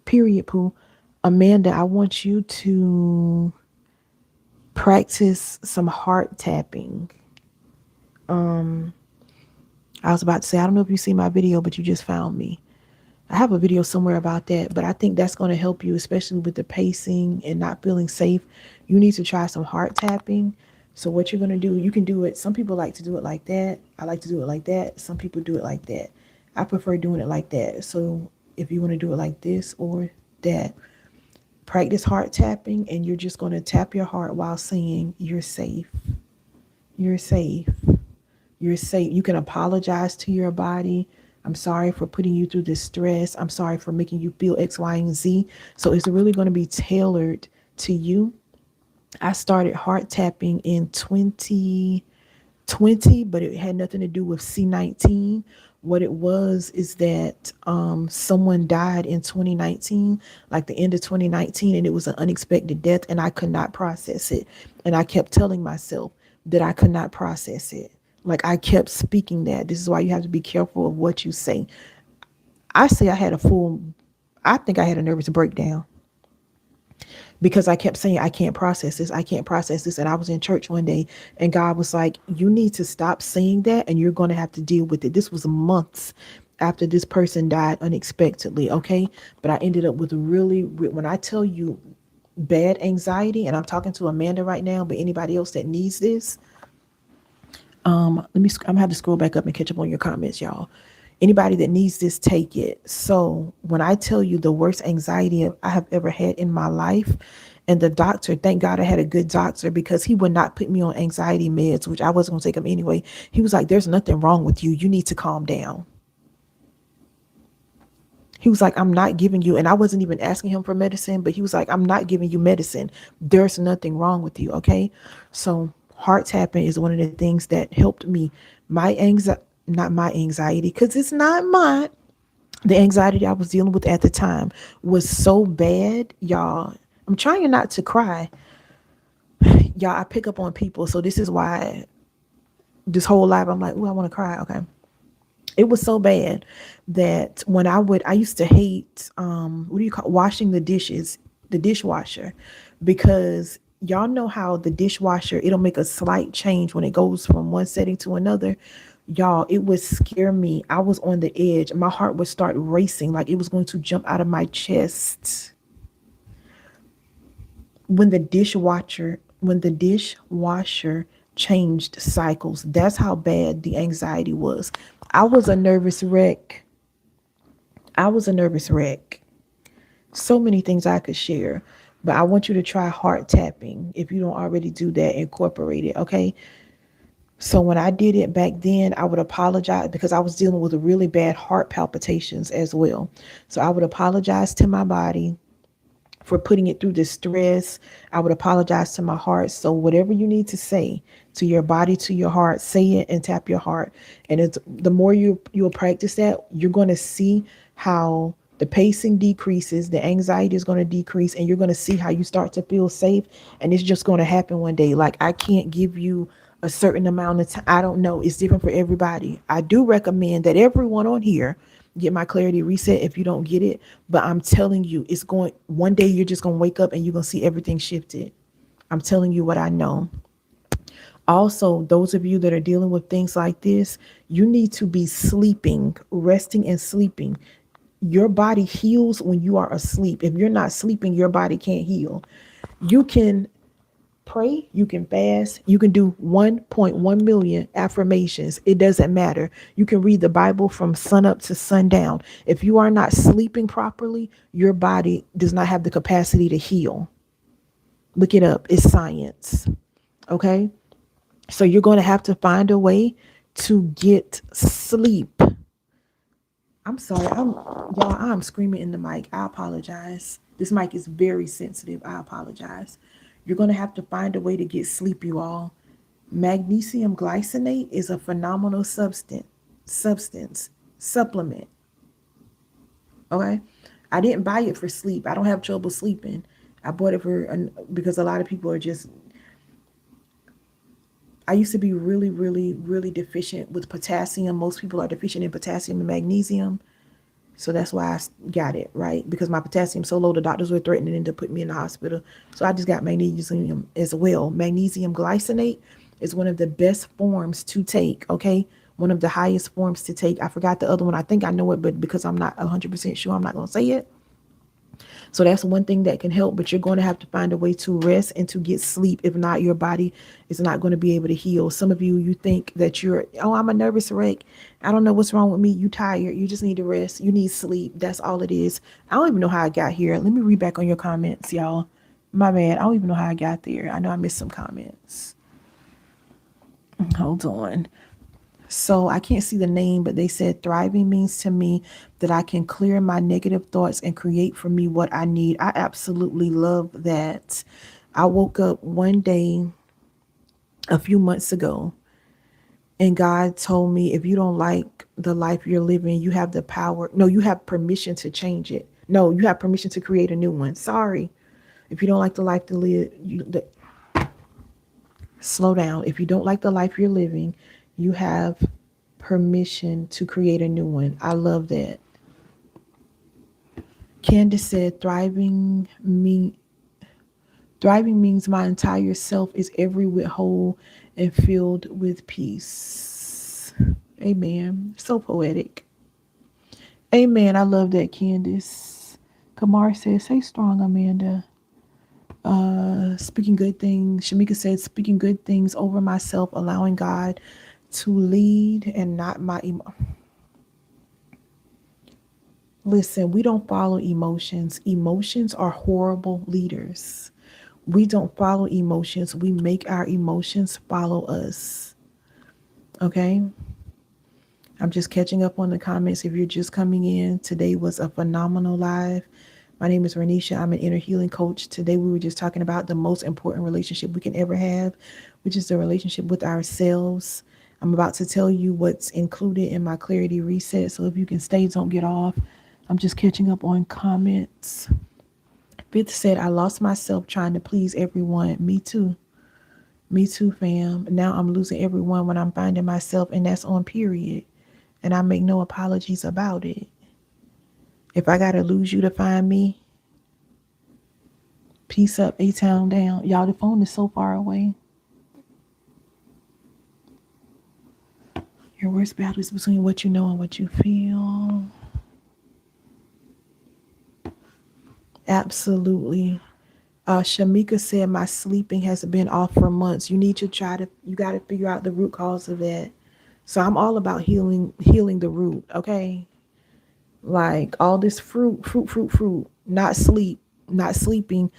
Period, Pooh. Amanda, I want you to practice some heart tapping. I was about to say, I don't know if you see my video, but you just found me. I have a video somewhere about that, but I think that's going to help you, especially with the pacing and not feeling safe. You need to try some heart tapping. So what you're going to do, you can do it. Some people like to do it like that. I like to do it like that. Some people do it like that. I prefer doing it like that. So if you want to do it like this or that, practice heart tapping, and you're just going to tap your heart while saying, you're safe. You're safe. You're safe. You can apologize to your body. I'm sorry for putting you through this stress. I'm sorry for making you feel X, Y, and Z. So it's really going to be tailored to you. I started heart tapping in 2020, but it had nothing to do with C19. What it was is that someone died in 2019, like the end of 2019, and it was an unexpected death, and I could not process it. And I kept telling myself that I could not process it. Like I kept speaking that. This is why you have to be careful of what you say. I say I think I had a nervous breakdown because I kept saying, I can't process this. I can't process this. And I was in church one day and God was like, you need to stop saying that and you're going to have to deal with it. This was months after this person died unexpectedly. Okay. But I ended up with when I tell you bad anxiety, and I'm talking to Amanda right now, but anybody else that needs this, I'm gonna have to scroll back up and catch up on your comments, y'all. Anybody that needs this, take it. So when I tell you the worst anxiety I have ever had in my life, and the doctor, thank God I had a good doctor because he would not put me on anxiety meds, which I wasn't gonna take them anyway. He was like, there's nothing wrong with you. You need to calm down. He was like, I'm not giving you, and I wasn't even asking him for medicine, but he was like, I'm not giving you medicine. There's nothing wrong with you. Okay. So heart tapping is one of the things that helped me. My anxiety, not my anxiety, because it's not mine. The anxiety I was dealing with at the time was so bad, y'all. I'm trying not to cry. Y'all, I pick up on people. So this is why this whole life I'm like, oh, I want to cry. Okay. It was so bad that I used to hate, what do you call washing the dishes, the dishwasher, because y'all know how the dishwasher, it'll make a slight change when it goes from one setting to another. Y'all, it would scare me. I was on the edge. My heart would start racing like it was going to jump out of my chest when the dishwasher changed cycles. That's how bad the anxiety was. I was a nervous wreck. I was a nervous wreck. So many things I could share, but I want you to try heart tapping. If you don't already do that, incorporate it. Okay. So when I did it back then, I would apologize because I was dealing with really bad heart palpitations as well. So I would apologize to my body for putting it through the stress. I would apologize to my heart. So whatever you need to say to your body, to your heart, say it and tap your heart. And it's the more you'll practice that, you're going to see how the pacing decreases, the anxiety is going to decrease, and you're going to see how you start to feel safe. And it's just going to happen one day. Like, I can't give you a certain amount of time. I don't know. It's different for everybody. I do recommend that everyone on here get my clarity reset if you don't get it. But I'm telling you, it's going, one day you're just going to wake up and you're going to see everything shifted. I'm telling you what I know. Also, those of you that are dealing with things like this, you need to be sleeping, resting and sleeping. Your body heals when you are asleep. If you're not sleeping, your body can't heal. You can pray, you can fast, you can do 1.1 million affirmations. It doesn't matter. You can read the Bible from sun up to sundown. If you are not sleeping properly, your body does not have the capacity to heal. Look it up. It's science. Okay. So you're going to have to find a way to get sleep. I'm sorry. I'm screaming in the mic. I apologize. This mic is very sensitive. I apologize. You're going to have to find a way to get sleep, you all. Magnesium glycinate is a phenomenal substance supplement. Okay. I didn't buy it for sleep. I don't have trouble sleeping. I bought it because a lot of people are just, I used to be really, really, really deficient with potassium. Most people are deficient in potassium and magnesium. So that's why I got it, right? Because my potassium's so low, the doctors were threatening to put me in the hospital. So I just got magnesium as well. Magnesium glycinate is one of the best forms to take, okay? One of the highest forms to take. I forgot the other one. I think I know it, but because I'm not 100% sure, I'm not going to say it. So that's one thing that can help, but you're going to have to find a way to rest and to get sleep. If not, your body is not going to be able to heal. Some of you, you think that I'm a nervous wreck. I don't know what's wrong with me. You tired. You just need to rest. You need sleep. That's all it is. I don't even know how I got here. Let me read back on your comments, y'all. My bad. I don't even know how I got there. I know I missed some comments. Hold on. So I can't see the name, but they said thriving means to me that I can clear my negative thoughts and create for me what I need. I absolutely love that. I woke up one day a few months ago and God told me, if you don't like the life you're living, you have the power. No, you have permission to change it. No, you have permission to create a new one. Sorry. If you don't like the life to live, slow down. If you don't like the life you're living, you have permission to create a new one. I love that. Candace said, thriving means my entire self is every whit whole and filled with peace. Amen. So poetic. Amen. I love that, Candace. Kamar says, "Stay strong, Amanda." Speaking good things. Shamika said, "Speaking good things over myself, allowing God to lead and not my Listen, we don't follow emotions. Emotions are horrible leaders. We don't follow emotions. We make our emotions follow us. Okay? I'm just catching up on the comments. If you're just coming in, today was a phenomenal live. My name is Renisha. I'm an inner healing coach. Today we were just talking about the most important relationship we can ever have, which is the relationship with ourselves. I'm about to tell you what's included in my clarity reset. So if you can stay, don't get off. I'm just catching up on comments. Fifth said, I lost myself trying to please everyone. Me too. Me too, fam. Now I'm losing everyone when I'm finding myself, and that's on period. And I make no apologies about it. If I gotta lose you to find me, peace up, A-Town down. Y'all, the phone is so far away. Your worst battle is between what you know and what you feel. Absolutely. Shamika said, my sleeping has been off for months. You need to you got to figure out the root cause of that. So I'm all about healing the root, okay? Like all this fruit, not sleeping.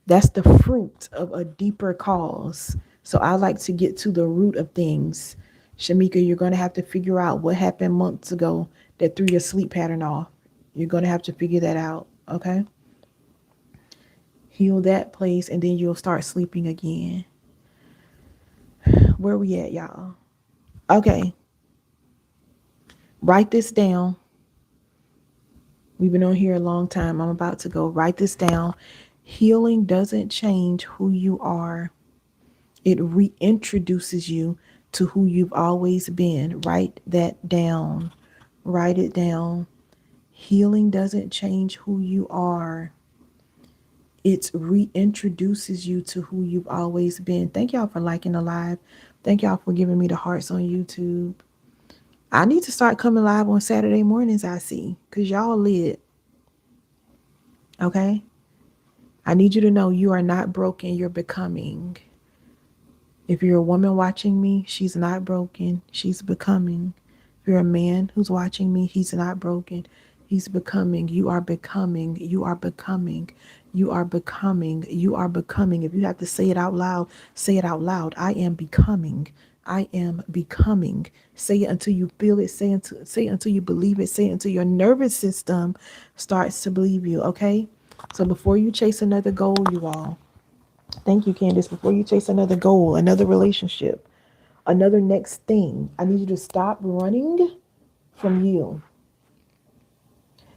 That's the fruit of a deeper cause. So I like to get to the root of things. Shamika, you're going to have to figure out what happened months ago that threw your sleep pattern off. You're going to have to figure that out, okay? Heal that place, and then you'll start sleeping again. Where we at, y'all? Okay. Write this down. We've been on here a long time. I'm about to go. Write this down. Healing doesn't change who you are. It reintroduces you to who you've always been. Write that down. Write it down. Healing doesn't change who you are. It reintroduces you to who you've always been. Thank y'all for liking the live. Thank y'all for giving me the hearts on YouTube. I need to start coming live on Saturday mornings, I see, because y'all lit. Okay? I need you to know you are not broken. You're becoming. If you're a woman watching me, she's not broken. She's becoming. If you're a man who's watching me, he's not broken. He's becoming. You are becoming. You are becoming. You are becoming. You are becoming. If you have to say it out loud, say it out loud. I am becoming. I am becoming. Say it until you feel it. Say it until you believe it. Say it until your nervous system starts to believe you. Okay? So before you chase another goal, you all, thank you, Candace. Before you chase another goal, another relationship, another next thing, I need you to stop running from you.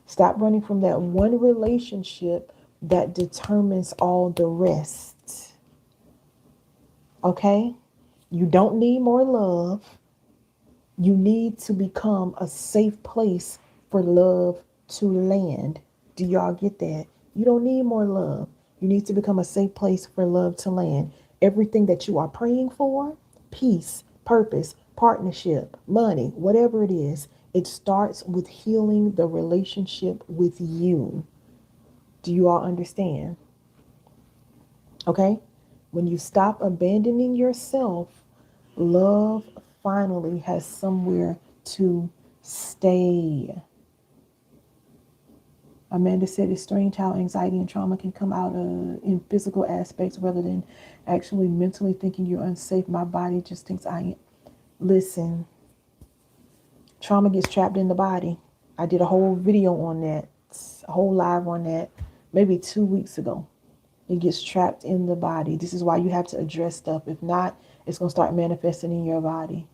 Stop running from that one relationship that determines all the rest. Okay? You don't need more love. You need to become a safe place for love to land. Do y'all get that? You don't need more love. You need to become a safe place for love to land. Everything that you are praying for, peace, purpose, partnership, money, whatever it is, it starts with healing the relationship with you. Do you all understand? Okay? When you stop abandoning yourself, love finally has somewhere to stay. Amanda said it's strange how anxiety and trauma can come out in physical aspects rather than actually mentally thinking you're unsafe. My body just thinks I am. Listen, trauma gets trapped in the body. I did a whole video on that, a whole live on that, maybe 2 weeks ago. It gets trapped in the body. This is why you have to address stuff. If not, it's going to start manifesting in your body.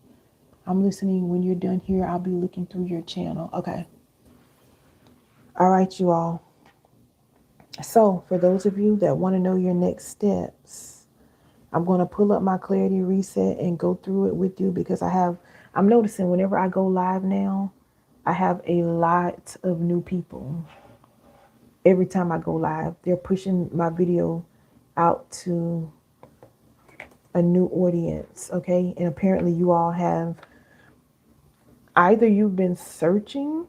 I'm listening. When you're done here, I'll be looking through your channel. Okay. All right, you all. So for those of you that want to know your next steps, I'm going to pull up my clarity reset and go through it with you because I'm noticing whenever I go live now, I have a lot of new people. Every time I go live, they're pushing my video out to a new audience. Okay. And apparently you all have either you've been searching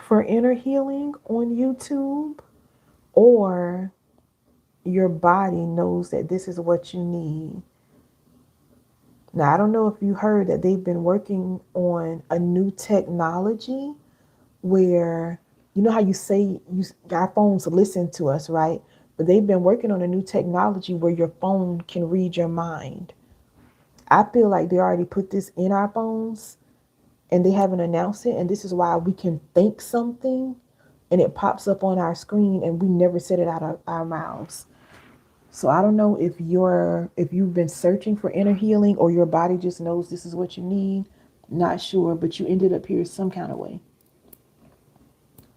for inner healing on YouTube, or your body knows that this is what you need. Now, I don't know if you heard that they've been working on a new technology where, you know how you say our phones listen to us, right? But they've been working on a new technology where your phone can read your mind. I feel like they already put this in our phones and they haven't announced it. And this is why we can think something and it pops up on our screen and we never said it out of our mouths. So I don't know if you've been searching for inner healing or your body just knows this is what you need. Not sure, but you ended up here some kind of way.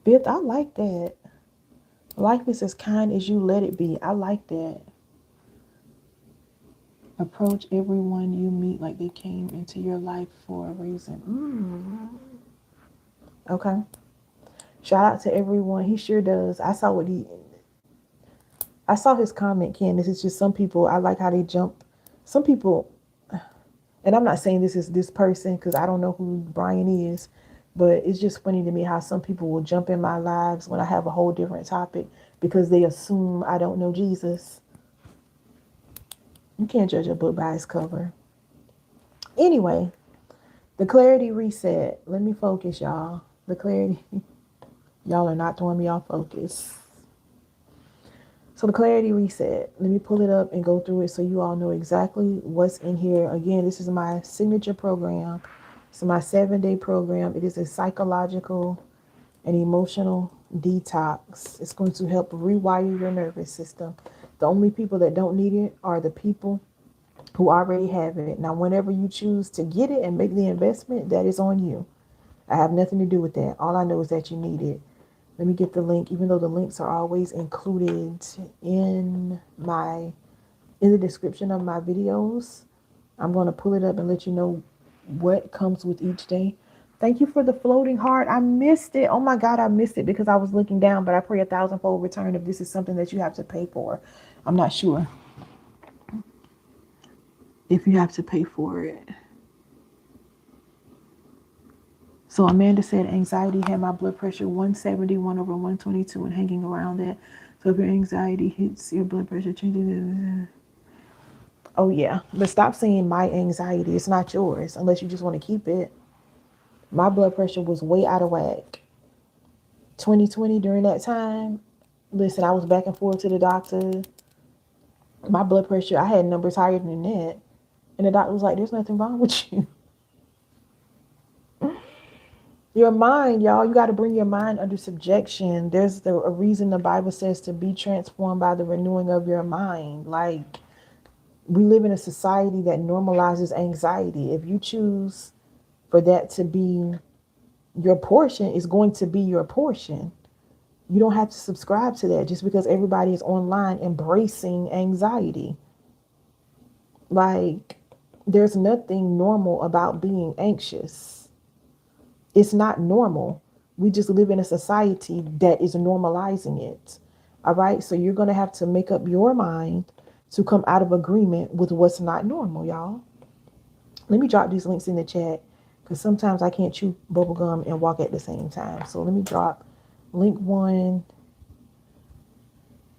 Fifth, I like that. Life is as kind as you let it be. I like that. Approach everyone you meet like they came into your life for a reason. Okay. Shout out to everyone. He sure does. I saw his comment, Candace. It's just some people, I like how they jump. Some people, and I'm not saying this is this person because I don't know who Brian is, but it's just funny to me how some people will jump in my lives when I have a whole different topic because they assume I don't know Jesus. You can't judge a book by its cover. Anyway, the clarity reset. Let me focus, y'all. The clarity. Y'all are not throwing me off focus. So the clarity reset. Let me pull it up and go through it so you all know exactly what's in here. Again, this is my signature program. It's my 7-day program. It is a psychological and emotional detox. It's going to help rewire your nervous system. The only people that don't need it are the people who already have it. Now, whenever you choose to get it and make the investment, that is on you. I have nothing to do with that. All I know is that you need it. Let me get the link, even though the links are always included in the description of my videos. I'm going to pull it up and let you know what comes with each day. Thank you for the floating heart. I missed it. Oh my God, I missed it because I was looking down, but I pray 1,000-fold return if this is something that you have to pay for. I'm not sure if you have to pay for it. So Amanda said anxiety had my blood pressure 171/122 and hanging around that. So if your anxiety hits your blood pressure changes. Oh yeah, but stop saying my anxiety. It's not yours unless you just want to keep it. My blood pressure was way out of whack. 2020 during that time. Listen, I was back and forth to the doctor. My blood pressure, I had numbers higher than that. And the doctor was like, there's nothing wrong with you. Your mind, y'all, you got to bring your mind under subjection. There's a reason the Bible says to be transformed by the renewing of your mind. Like, we live in a society that normalizes anxiety. If you choose for that to be your portion, it's going to be your portion. You don't have to subscribe to that just because everybody is online embracing anxiety. Like, there's nothing normal about being anxious. It's not normal. We just live in a society that is normalizing it. All right. So you're going to have to make up your mind to come out of agreement with what's not normal, y'all. Let me drop these links in the chat because sometimes I can't chew bubblegum and walk at the same time. So let me drop link one.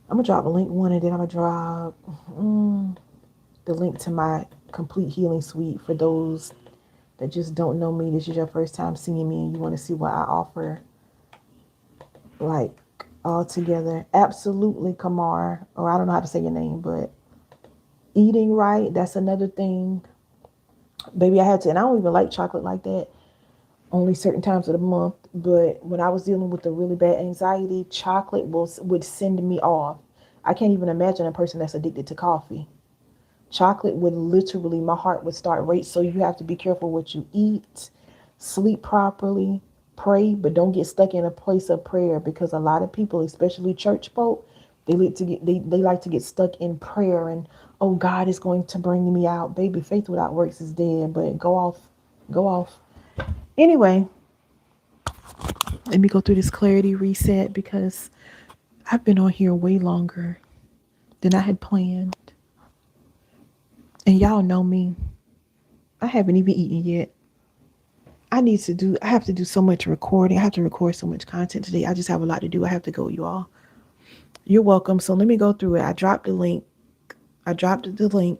I'm going to drop link one and then I'm going to drop the link to my complete healing suite for those that just don't know me. This is your first time seeing me and you want to see what I offer, like, all together. Absolutely, Kamar, or I don't know how to say your name, but eating right, that's another thing. Baby, I had to, and I don't even like chocolate like that, only certain times of the month. But when I was dealing with the really bad anxiety, chocolate would send me off. I can't even imagine a person that's addicted to coffee. Chocolate would literally, my heart would start racing. So you have to be careful what you eat, sleep properly, pray, but don't get stuck in a place of prayer because a lot of people, especially church folk, they like to get stuck in prayer and, oh, God is going to bring me out. Baby, faith without works is dead, but go off. Anyway, let me go through this clarity reset because I've been on here way longer than I had planned. And y'all know me. I haven't even eaten yet. I have to do so much recording. I have to record so much content today. I just have a lot to do. I have to go, you all. You're welcome. So let me go through it. I dropped the link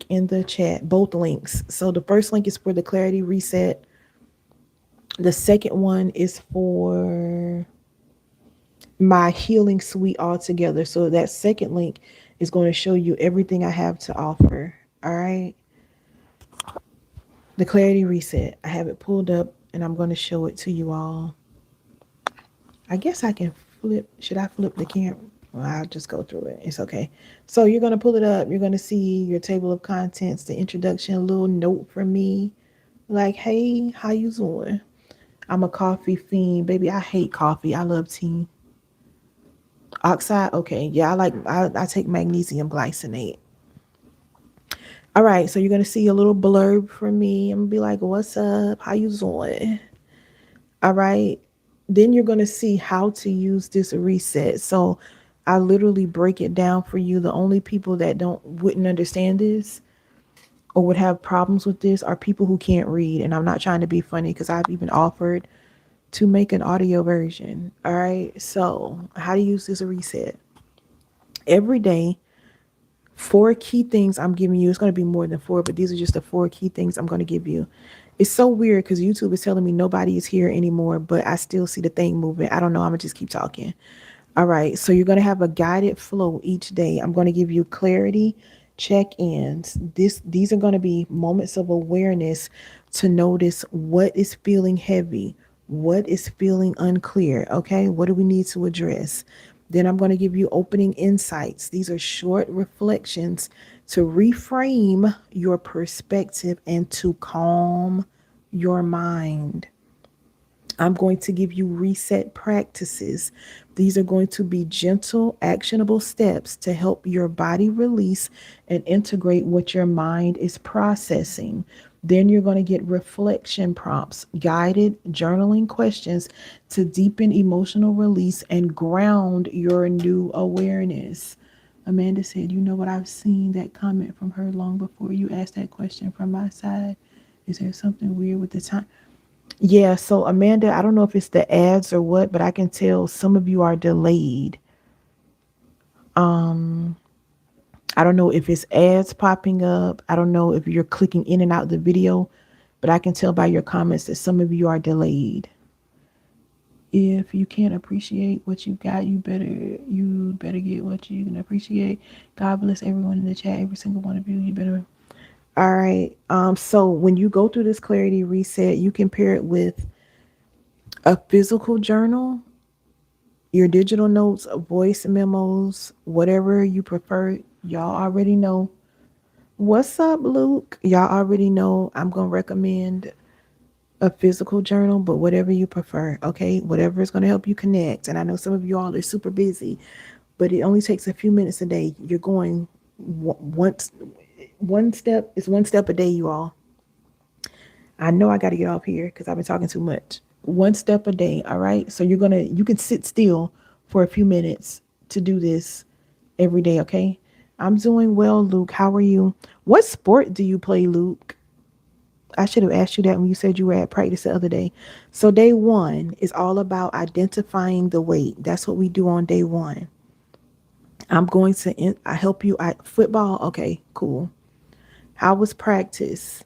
in the chat, both links. So the first link is for the clarity reset. The second one is for my healing suite altogether. So that second link is going to show you everything I have to offer. All right. The clarity reset. I have it pulled up and I'm going to show it to you all. I guess I can flip. Should I flip the camera? Well, I'll just go through it. It's okay. So you're gonna pull it up. You're gonna see your table of contents, the introduction, a little note from me, like, "Hey, how you doing? I'm a coffee fiend, baby. I hate coffee. I love tea. Oxide, okay. Yeah, I take magnesium glycinate. All right, so you're gonna see a little blurb from me. I'm gonna be like, "What's up? How you doing?" All right. Then you're gonna see how to use this reset. So I literally break it down for you. The only people that don't wouldn't understand this or would have problems with this are people who can't read. And I'm not trying to be funny because I've even offered to make an audio version. All right. So how to use this reset. Every day, four key things I'm giving you. It's going to be more than four, but these are just the four key things I'm going to give you. It's so weird because YouTube is telling me nobody is here anymore, but I still see the thing moving. I don't know. I'm going to just keep talking. All right. So you're going to have a guided flow each day. I'm going to give you clarity, check-ins. These are going to be moments of awareness to notice what is feeling heavy, what is feeling unclear. Okay. What do we need to address? Then I'm going to give you opening insights. These are short reflections to reframe your perspective and to calm your mind. I'm going to give you reset practices. These are going to be gentle, actionable steps to help your body release and integrate what your mind is processing. Then you're going to get reflection prompts, guided journaling questions to deepen emotional release and ground your new awareness. Amanda said, "You know what? I've seen that comment from her long before you asked that question from my side. Is there something weird with the time?" Yeah, so Amanda, I don't know if it's the ads or what, but I can tell some of you are delayed. Um, I don't know if it's ads popping up. I don't know if you're clicking in and out of the video, but I can tell by your comments that some of you are delayed. If you can't appreciate what you got, you better get what you can appreciate. God bless everyone in the chat, every single one of you. You better. All right. So when you go through this clarity reset, you can pair it with a physical journal, your digital notes, voice memos, whatever you prefer. Y'all already know. What's up, Luke? Y'all already know I'm going to recommend a physical journal, but whatever you prefer, okay? Whatever is going to help you connect. And I know some of you all are super busy, but it only takes a few minutes a day. You're going once, one step is one step a day, you all. I know I got to get off here because I've been talking too much. One step a day, all right? So you can sit still for a few minutes to do this every day, okay? I'm doing well, Luke. How are you? What sport do you play, Luke? I should have asked you that when you said you were at practice the other day. So, day one is all about identifying the weight. That's what we do on day one. I'm going to I help you at football. Okay, cool. How was practice?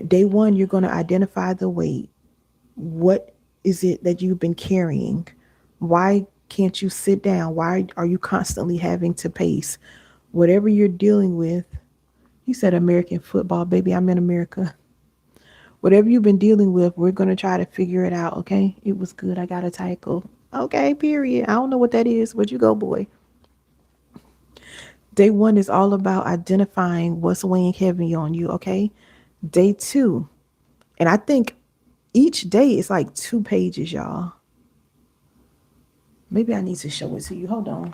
Day one, you're going to identify the weight. What is it that you've been carrying? Why can't you sit down? Why are you constantly having to pace? Whatever you're dealing with, you said American football, baby, I'm in America. Whatever you've been dealing with, we're going to try to figure it out, okay? It was good. I got a title. Okay, period. I don't know what that is, but you go, boy. Day one is all about identifying what's weighing heavy on you, okay? Day two, and I think each day is like 2 pages, y'all. Maybe I need to show it to you. Hold on.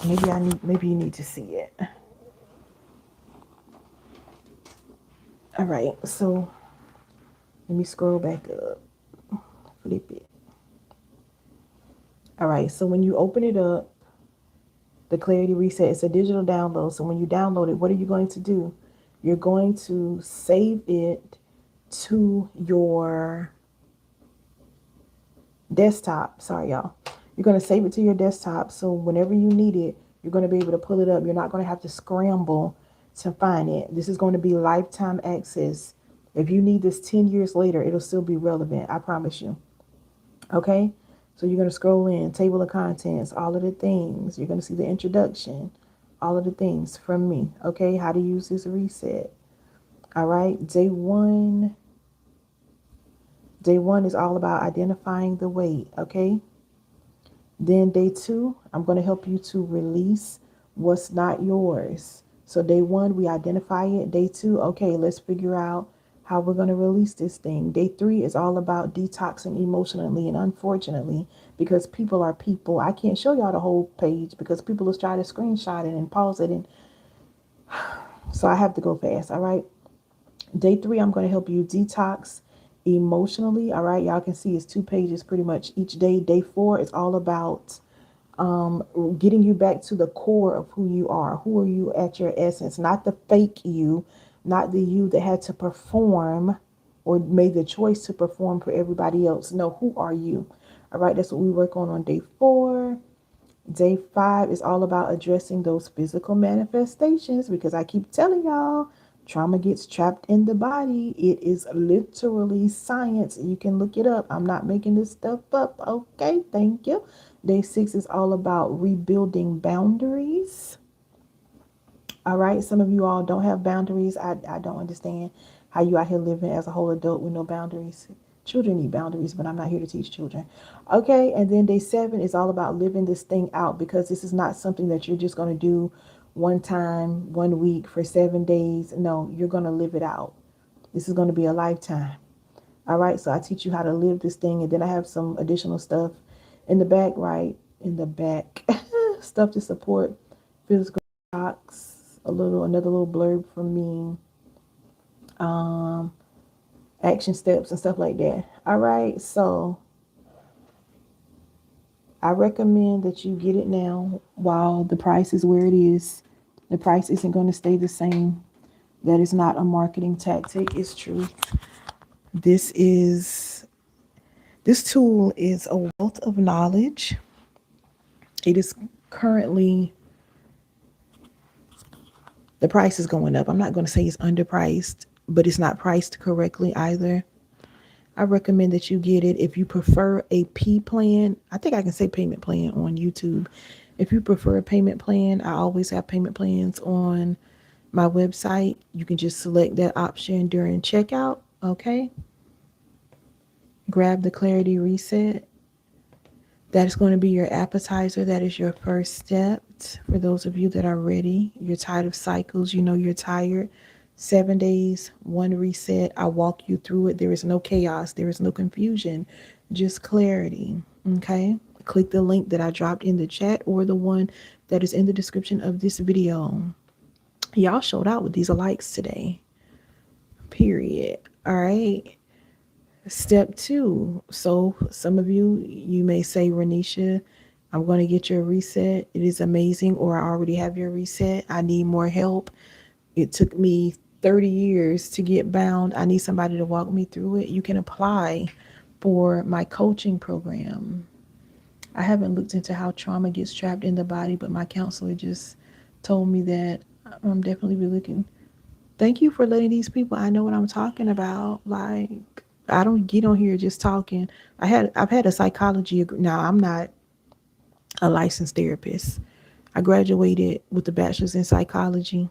Maybe you need to see it. All right, so let me scroll back up. Flip it. All right, so when you open it up, the Clarity Reset, it's a digital download. So when you download it, what are you going to do? You're going to save it to your desktop. Sorry, y'all. You're going to save it to your desktop. So whenever you need it, you're going to be able to pull it up. You're not going to have to scramble to find it. This is going to be lifetime access. If you need this 10 years later, it'll still be relevant. I promise you. Okay? So you're going to scroll in, table of contents, all of the things. You're going to see the introduction, all of the things from me. Okay? How to use this reset. All right? Day one. Day one is all about identifying the weight. Okay? Then day 2, I'm going to help you to release what's not yours. So day 1, we identify it. Day 2, okay, let's figure out how we're going to release this thing. Day 3 is all about detoxing emotionally. And unfortunately, because people are people, I can't show y'all the whole page because people will try to screenshot it and pause it. And so I have to go fast. All right. Day 3, I'm going to help you detox emotionally. All right. Y'all can see it's 2 pages pretty much each day. Day 4 is all about getting you back to the core of who you are. Who are you at your essence? Not the fake you, not the you that had to perform or made the choice to perform for everybody else. No, who are you? All right, that's what we work on day 4. Day 5 is all about addressing those physical manifestations because I keep telling y'all, trauma gets trapped in the body. It is literally science. You can look it up. I'm not making this stuff up. Okay, thank you. Day 6 is all about rebuilding boundaries. All right, some of you all don't have boundaries. I don't understand how you out here living as a whole adult with no boundaries. Children need boundaries, but I'm not here to teach children. Okay, and then day 7 is all about living this thing out because this is not something that you're just going to do one time, 1 week for 7 days. No, you're going to live it out. This is going to be a lifetime. All right, so I teach you how to live this thing, and then I have some additional stuff in the back, right? In the back, stuff to support physical box, another little blurb from me, um, action steps and stuff like that. All right, so I recommend that you get it now while the price is where it is. The price isn't going to stay the same. That is not a marketing tactic. It's true. This is this tool is a wealth of knowledge. It is currently the price is going up. I'm not going to say it's underpriced, but it's not priced correctly either. I recommend that you get it. If you prefer a P plan, I think I can say payment plan on YouTube. If you prefer a payment plan, I always have payment plans on my website. You can just select that option during checkout. Okay. Grab the Clarity Reset. That is going to be your appetizer. That is your first step. For those of you that are ready, you're tired of cycles, you know you're tired. 7 days, one reset. I walk you through it. There is no chaos. There is no confusion. Just clarity. Okay. Click the link that I dropped in the chat or the one that is in the description of this video. Y'all showed out with these likes today. Period. All right. Step 2. So some of you, you may say, Renisha, I'm going to get your reset. It is amazing. Or I already have your reset. I need more help. It took me 30 years to get bound. I need somebody to walk me through it. You can apply for my coaching program. I haven't looked into how trauma gets trapped in the body, but my counselor just told me that I'm definitely be looking. Thank you for letting these people. I know what I'm talking about. Like, I don't get on here just talking. I've had a psychology. Now I'm not a licensed therapist. I graduated with a bachelor's in psychology.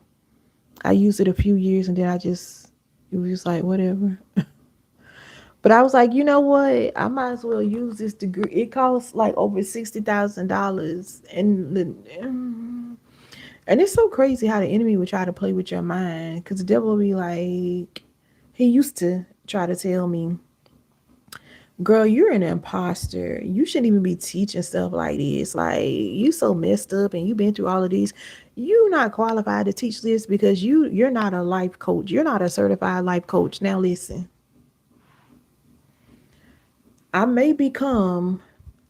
I used it a few years and then it was just like, whatever. But I was like, you know what? I might as well use this degree. It costs like over $60,000. And it's so crazy how the enemy would try to play with your mind. Because the devil will be like, he used to try to tell me, girl, you're an imposter. You shouldn't even be teaching stuff like this. Like, you so messed up and you've been through all of these. You're not qualified to teach this because you're not a life coach. You're not a certified life coach. Now listen, I may become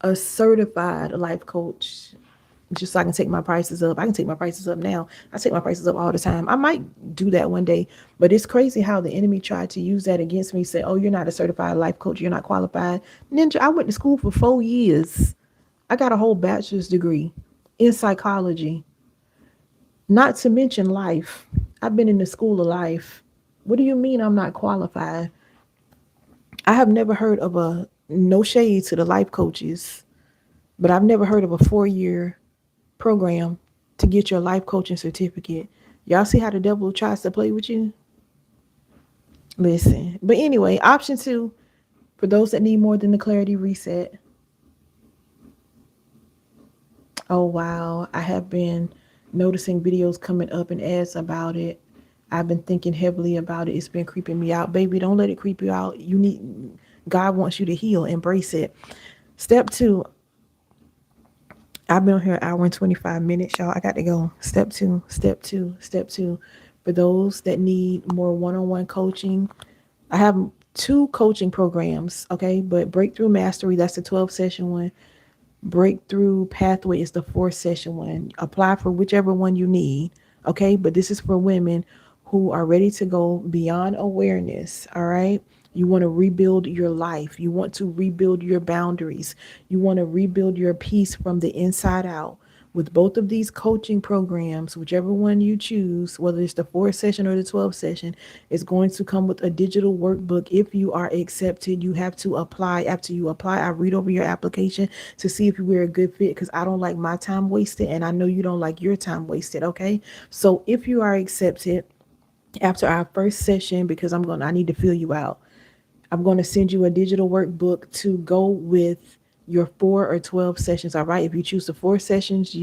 a certified life coach just so I can take my prices up. I can take my prices up now. I take my prices up all the time. I might do that one day, but it's crazy how the enemy tried to use that against me. Say, oh, you're not a certified life coach. You're not qualified. Ninja, I went to school for 4 years. I got a whole bachelor's degree in psychology, not to mention life. I've been in the school of life. What do you mean I'm not qualified? I have never heard of no shade to the life coaches, but I've never heard of a 4-year program to get your life coaching certificate. Y'all see how the devil tries to play with you? Listen. But anyway, option 2, for those that need more than the clarity reset, Oh wow, I have been noticing videos coming up and ads about it. I've been thinking heavily about it. It's been creeping me out. Baby, don't let it creep you out. You need God wants you to heal. Embrace it. Step 2, I've been on here an hour and 25 minutes, y'all. I got to go. Step 2, step 2, step 2. For those that need more one-on-one coaching, I have 2 coaching programs, okay? But Breakthrough Mastery, that's the 12 session one. Breakthrough Pathway is the 4 session one. Apply for whichever one you need, okay? But this is for women who are ready to go beyond awareness, all right? You want to rebuild your life. You want to rebuild your boundaries. You want to rebuild your peace from the inside out. With both of these coaching programs, whichever one you choose, whether it's the 4 session or the 12 session, is going to come with a digital workbook. If you are accepted, you have to apply. After you apply, I read over your application to see if you were a good fit, because I don't like my time wasted and I know you don't like your time wasted, okay? So if you are accepted after our first session, because I need to fill you out, I'm going to send you a digital workbook to go with your 4 or 12 sessions. All right. If you choose the 4 sessions,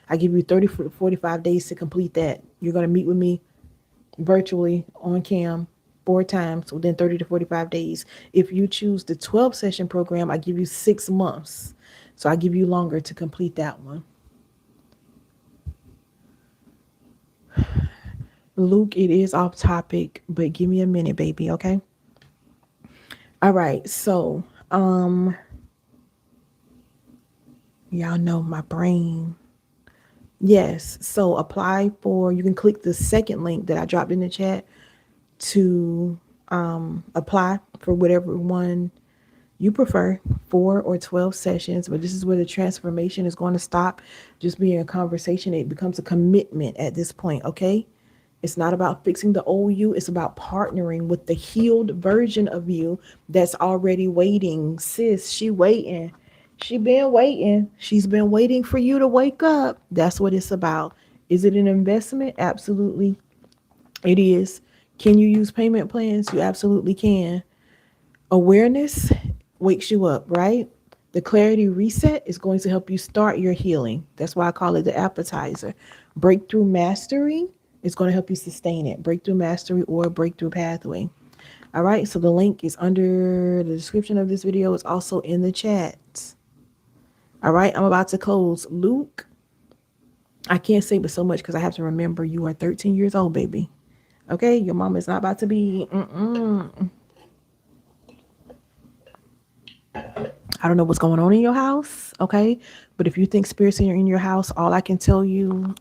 I give you 30 to 45 days to complete that. You're going to meet with me virtually on cam 4 times within 30 to 45 days. If you choose the 12 session program, I give you 6 months. So I give you longer to complete that one. Luke, it is off topic, but give me a minute, baby. Okay. All right. So, y'all know my brain. Yes. So you can click the second link that I dropped in the chat to apply for whatever one you prefer, 4 or 12 sessions. But this is where the transformation is going to stop just being a conversation. It becomes a commitment at this point. Okay. It's not about fixing the old you. It's about partnering with the healed version of you that's already waiting. Sis, she waiting. She been waiting. She's been waiting for you to wake up. That's what it's about. Is it an investment? Absolutely. It is. Can you use payment plans? You absolutely can. Awareness wakes you up, right? The clarity reset is going to help you start your healing. That's why I call it the appetizer. Breakthrough mastery is going to help you sustain it. Breakthrough mastery or breakthrough pathway. All right. So the link is under the description of this video. It's also in the chat. All right. I'm about to close. Luke, I can't say but so much because I have to remember you are 13 years old, baby. Okay. Your mom is not about to be. I don't know what's going on in your house, okay? But if you think spirits are in your house, all I can tell you,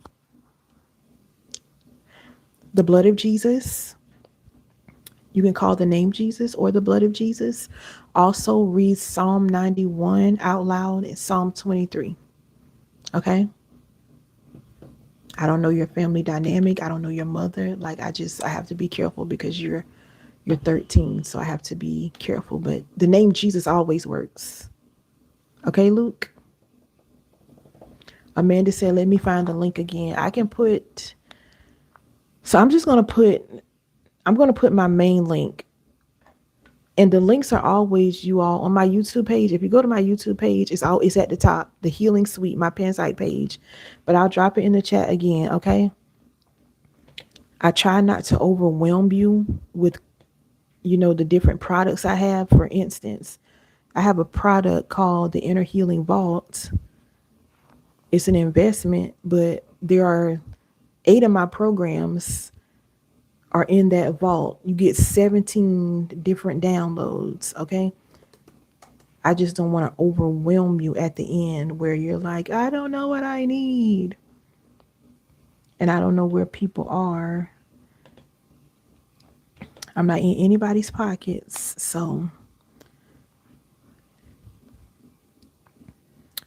the blood of Jesus, you can call the name Jesus or the blood of Jesus. Also read Psalm 91 out loud and Psalm 23, okay? I don't know your family dynamic. I don't know your mother. Like I have to be careful because you're 13, so I have to be careful. But the name Jesus always works. Okay, Luke? Amanda said, let me find the link again. So I'm going to put my main link. And the links are always, you all, on my YouTube page. If you go to my YouTube page, it's at the top, the Healing Suite, my Pansite page. But I'll drop it in the chat again, okay? I try not to overwhelm you with, the different products I have. For instance, I have a product called the Inner Healing Vault. It's an investment, but there are 8 of my programs are in that vault. You get 17 different downloads, okay? I just don't want to overwhelm you at the end where you're like, I don't know what I need. And I don't know where people are. I'm not in anybody's pockets. So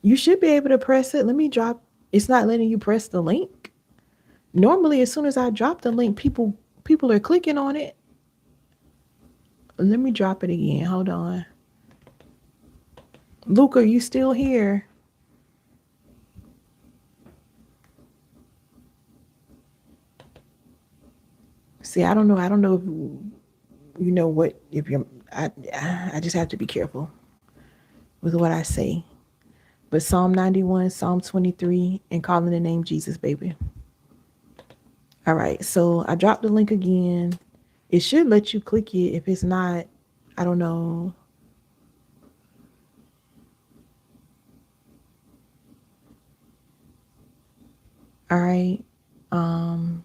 you should be able to press it. It's not letting you press the link. Normally, as soon as I drop the link, people are clicking on it. Let me drop it again. Hold on. Luke, are you still here? See, I don't know. I don't know if you know what, if you're, I just have to be careful with what I say. But Psalm 91, Psalm 23, and calling the name Jesus, baby. All right, so I dropped the link again. It should let you click it. If it's not, I don't know. All right. Um,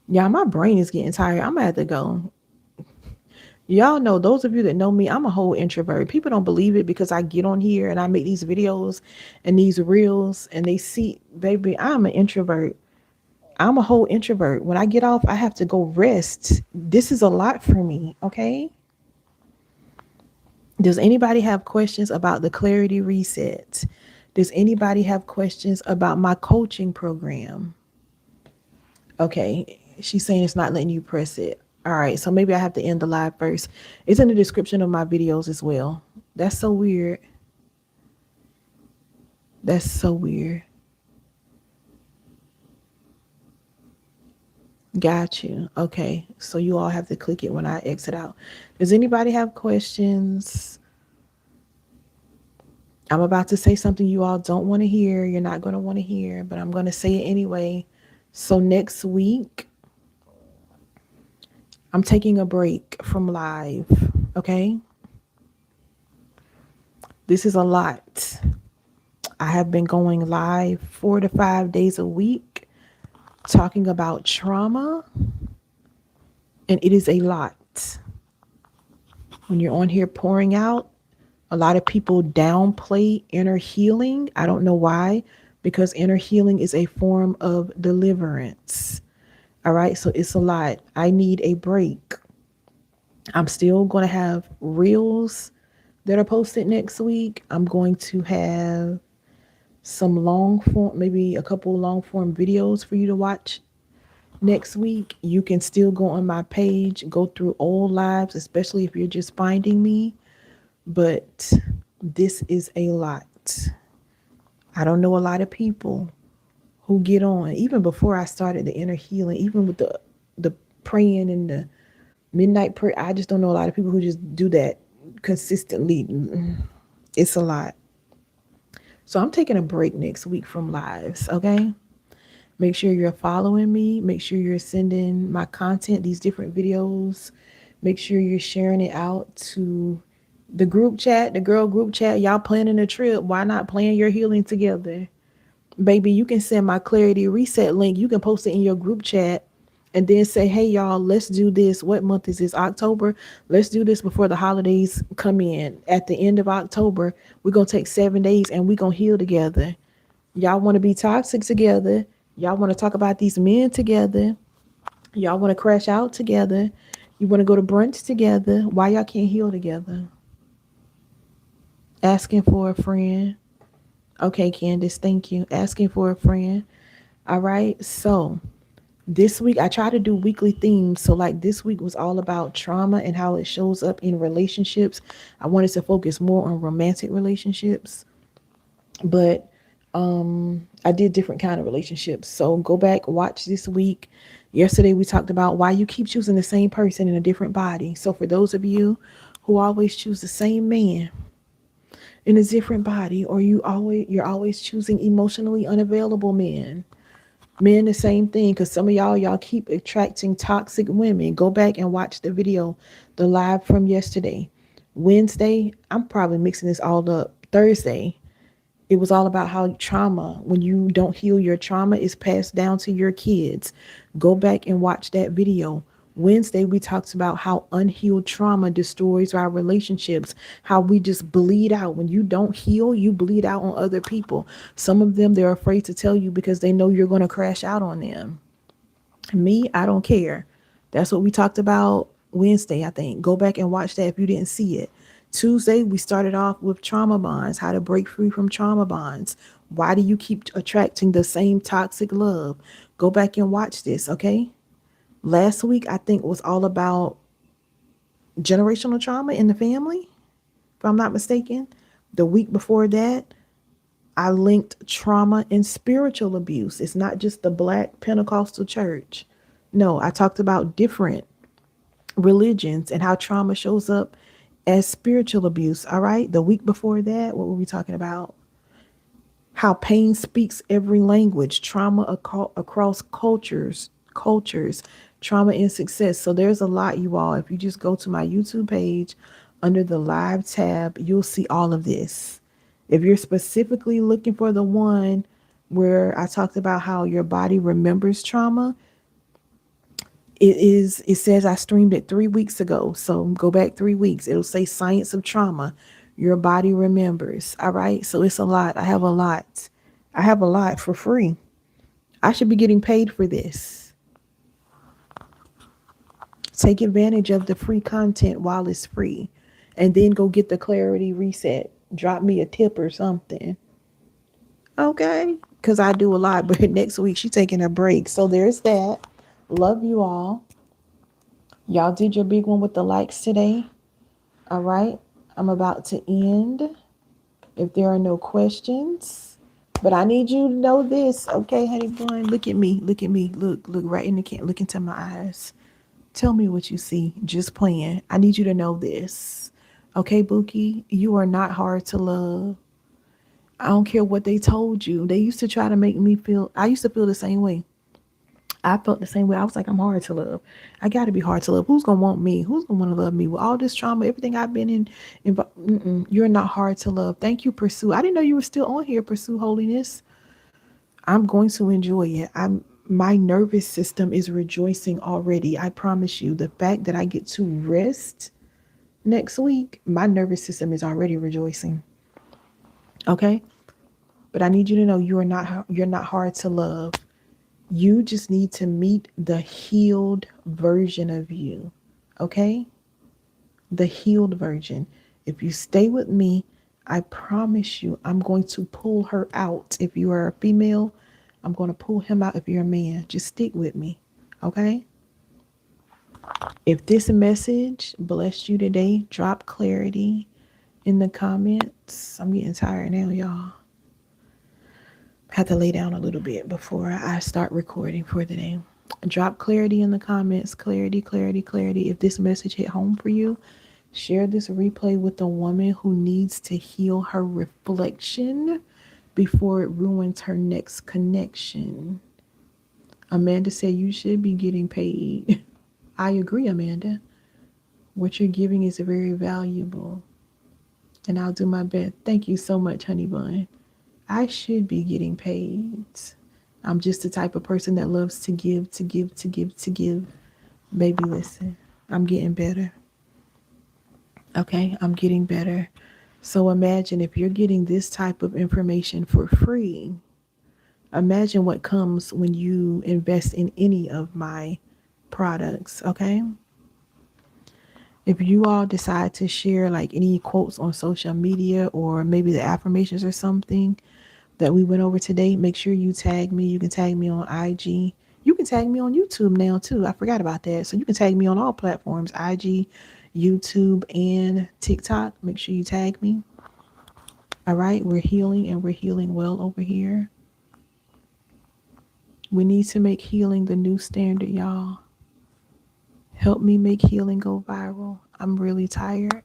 yeah, my brain is getting tired. I'm gonna have to go. Y'all know, those of you that know me, I'm a whole introvert. People don't believe it because I get on here and I make these videos and these reels and they see, baby, I'm an introvert. I'm a whole introvert. When I get off, I have to go rest. This is a lot for me, okay? Does anybody have questions about the clarity reset? Does anybody have questions about my coaching program? Okay, she's saying it's not letting you press it. All right, so maybe I have to end the live first. It's in the description of my videos as well. That's so weird. That's so weird. Got you. Okay, so you all have to click it when I exit out. Does anybody have questions? I'm about to say something you all don't want to hear. You're not going to want to hear, but I'm going to say it anyway. So next week, I'm taking a break from live. Okay. This is a lot. I have been going live 4 to 5 days a week talking about trauma, and it is a lot. When you're on here pouring out, a lot of people downplay inner healing. I don't know why, because inner healing is a form of deliverance. All right, so it's a lot. I need a break. I'm still going to have reels that are posted next week. I'm going to have some long form, maybe a couple long form videos for you to watch next week. You can still go on my page, go through old lives, especially if you're just finding me. But this is a lot. I don't know a lot of people who get on, even before I started the inner healing, even with the praying and the midnight prayer. I just don't know a lot of people who just do that consistently. It's a lot. So I'm taking a break next week from lives, okay? Make sure you're following me. Make sure you're sending my content, these different videos. Make sure you're sharing it out to the group chat, the girl group chat. Y'all planning a trip. Why not plan your healing together? Baby, you can send my clarity reset link. You can post it in your group chat and then say, hey, y'all, let's do this. What month is this? October. Let's do this before the holidays come in. At the end of October, we're going to take 7 days and we're going to heal together. Y'all want to be toxic together. Y'all want to talk about these men together. Y'all want to crash out together. You want to go to brunch together. Why y'all can't heal together? Asking for a friend. Okay, Candace, thank you. Asking for a friend. All right. So this week I try to do weekly themes. So like this week was all about trauma and how it shows up in relationships. I wanted to focus more on romantic relationships, but I did different kind of relationships. So go back, watch this week. Yesterday we talked about why you keep choosing the same person in a different body. So for those of you who always choose the same man in a different body, or you're always choosing emotionally unavailable men. Men, the same thing, because some of y'all keep attracting toxic women. Go back and watch the video, the live from yesterday. Wednesday, I'm probably mixing this all up. Thursday, it was all about how trauma, when you don't heal your trauma, is passed down to your kids. Go back and watch that video. Wednesday, we talked about how unhealed trauma destroys our relationships, how we just bleed out. When you don't heal, you bleed out on other people. Some of them, they're afraid to tell you because they know you're going to crash out on them. Me, I don't care. That's what we talked about Wednesday, I think. Go back and watch that if you didn't see it. Tuesday, we started off with trauma bonds, how to break free from trauma bonds. Why do you keep attracting the same toxic love? Go back and watch this, okay? Last week, I think, was all about generational trauma in the family, if I'm not mistaken. The week before that, I linked trauma and spiritual abuse. It's not just the Black Pentecostal church. No, I talked about different religions and how trauma shows up as spiritual abuse. All right. The week before that, what were we talking about? How pain speaks every language, trauma across cultures, trauma and success. So there's a lot, you all. If you just go to my YouTube page under the live tab, you'll see all of this. If you're specifically looking for the one where I talked about how your body remembers trauma, it says I streamed it 3 weeks ago. So go back 3 weeks. It'll say science of trauma. Your body remembers. All right. So it's a lot. I have a lot. I have a lot for free. I should be getting paid for this. Take advantage of the free content while it's free. And then go get the clarity reset. Drop me a tip or something. Okay. Because I do a lot. But next week she's taking a break. So there's that. Love you all. Y'all did your big one with the likes today. All right. I'm about to end if there are no questions. But I need you to know this. Okay, honey bun. Look at me. Look at me. Look right in the can. Look into my eyes. Tell me what you see. Just playing. I need you to know this. Okay, Bookie, you are not hard to love. I don't care what they told you. They used to try to make me feel, I used to feel the same way. I felt the same way. I was like, I'm hard to love. I got to be hard to love. Who's going to want me? Who's going to want to love me with all this trauma, everything I've been you're not hard to love. Thank you, Pursue. I didn't know you were still on here, Pursue Holiness. I'm going to enjoy it. My nervous system is rejoicing already. I promise you. The fact that I get to rest next week, my nervous system is already rejoicing. Okay? But I need you to know you're not hard to love. You just need to meet the healed version of you. Okay? The healed version. If you stay with me, I promise you, I'm going to pull her out. If you are a female, I'm going to pull him out if you're a man. Just stick with me. Okay? If this message blessed you today, drop clarity in the comments. I'm getting tired now, y'all. Have to lay down a little bit before I start recording for the day. Drop clarity in the comments. Clarity, clarity, clarity. If this message hit home for you, share this replay with a woman who needs to heal her reflection before it ruins her next connection. Amanda said you should be getting paid. I agree, Amanda. What you're giving is very valuable. And I'll do my best. Thank you so much, honey bun. I should be getting paid. I'm just the type of person that loves to give, to give, to give, to give. Baby, listen, I'm getting better. Okay, I'm getting better. So imagine if you're getting this type of information for free, imagine what comes when you invest in any of my products. Okay. If you all decide to share like any quotes on social media or maybe the affirmations or something that we went over today, make sure you tag me. You can tag me on IG. You can tag me on YouTube now too. I forgot about that. So you can tag me on all platforms, IG, YouTube, and TikTok. Make sure you tag me. All right. We're healing and we're healing well over here. We need to make healing the new standard, y'all. Help me make healing go viral. I'm really tired.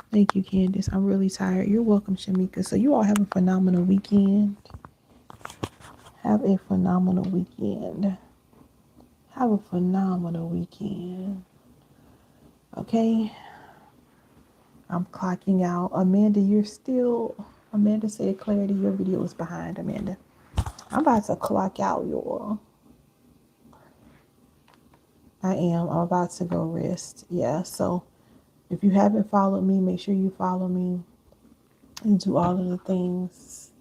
Thank you, Candace. I'm really tired. You're welcome, Shamika. So you all have a phenomenal weekend. Have a phenomenal weekend. Have a phenomenal weekend. Okay. I'm clocking out. Amanda, Amanda said, Clarity, your video is behind, Amanda. I'm about to clock out, y'all. I am. I'm about to go rest. Yeah, so if you haven't followed me, make sure you follow me and do all of the things.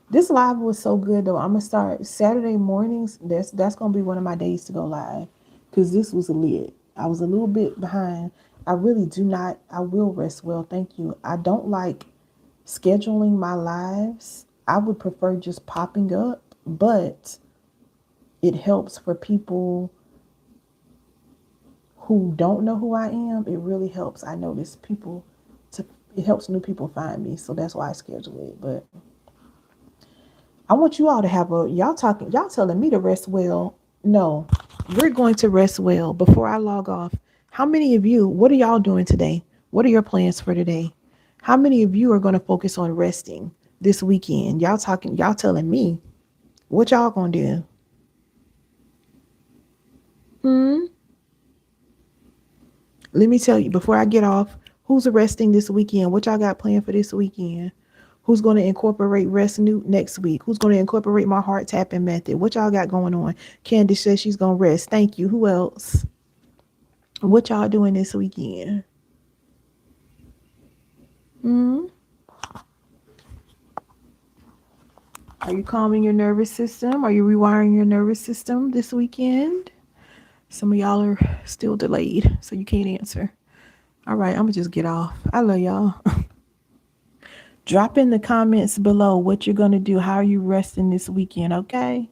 This live was so good though. I'm gonna start Saturday mornings. That's gonna be one of my days to go live because this was lit. I was a little bit behind. I really do not. I will rest well. Thank you. I don't like scheduling my lives. I would prefer just popping up, but it helps for people who don't know who I am. It really helps. I notice it helps new people find me. So that's why I schedule it. But I want you all to have y'all telling me to rest well. No, we're going to rest well. Before I log off, How many of you, what are y'all doing today? What are your plans for today? How many of you are going to focus on resting this weekend? Y'all telling me what y'all going to do? Hmm? Let me tell you before I get off, who's resting this weekend? What y'all got planned for this weekend? Who's going to incorporate rest new next week? Who's going to incorporate my heart tapping method? What y'all got going on? Candace says she's going to rest. Thank you. Who else? What y'all doing this weekend? Hmm? Are you calming your nervous system? Are you rewiring your nervous system this weekend? Some of y'all are still delayed, so you can't answer. All right, I'm going to just get off. I love y'all. Drop in the comments below what you're going to do. How are you resting this weekend, okay?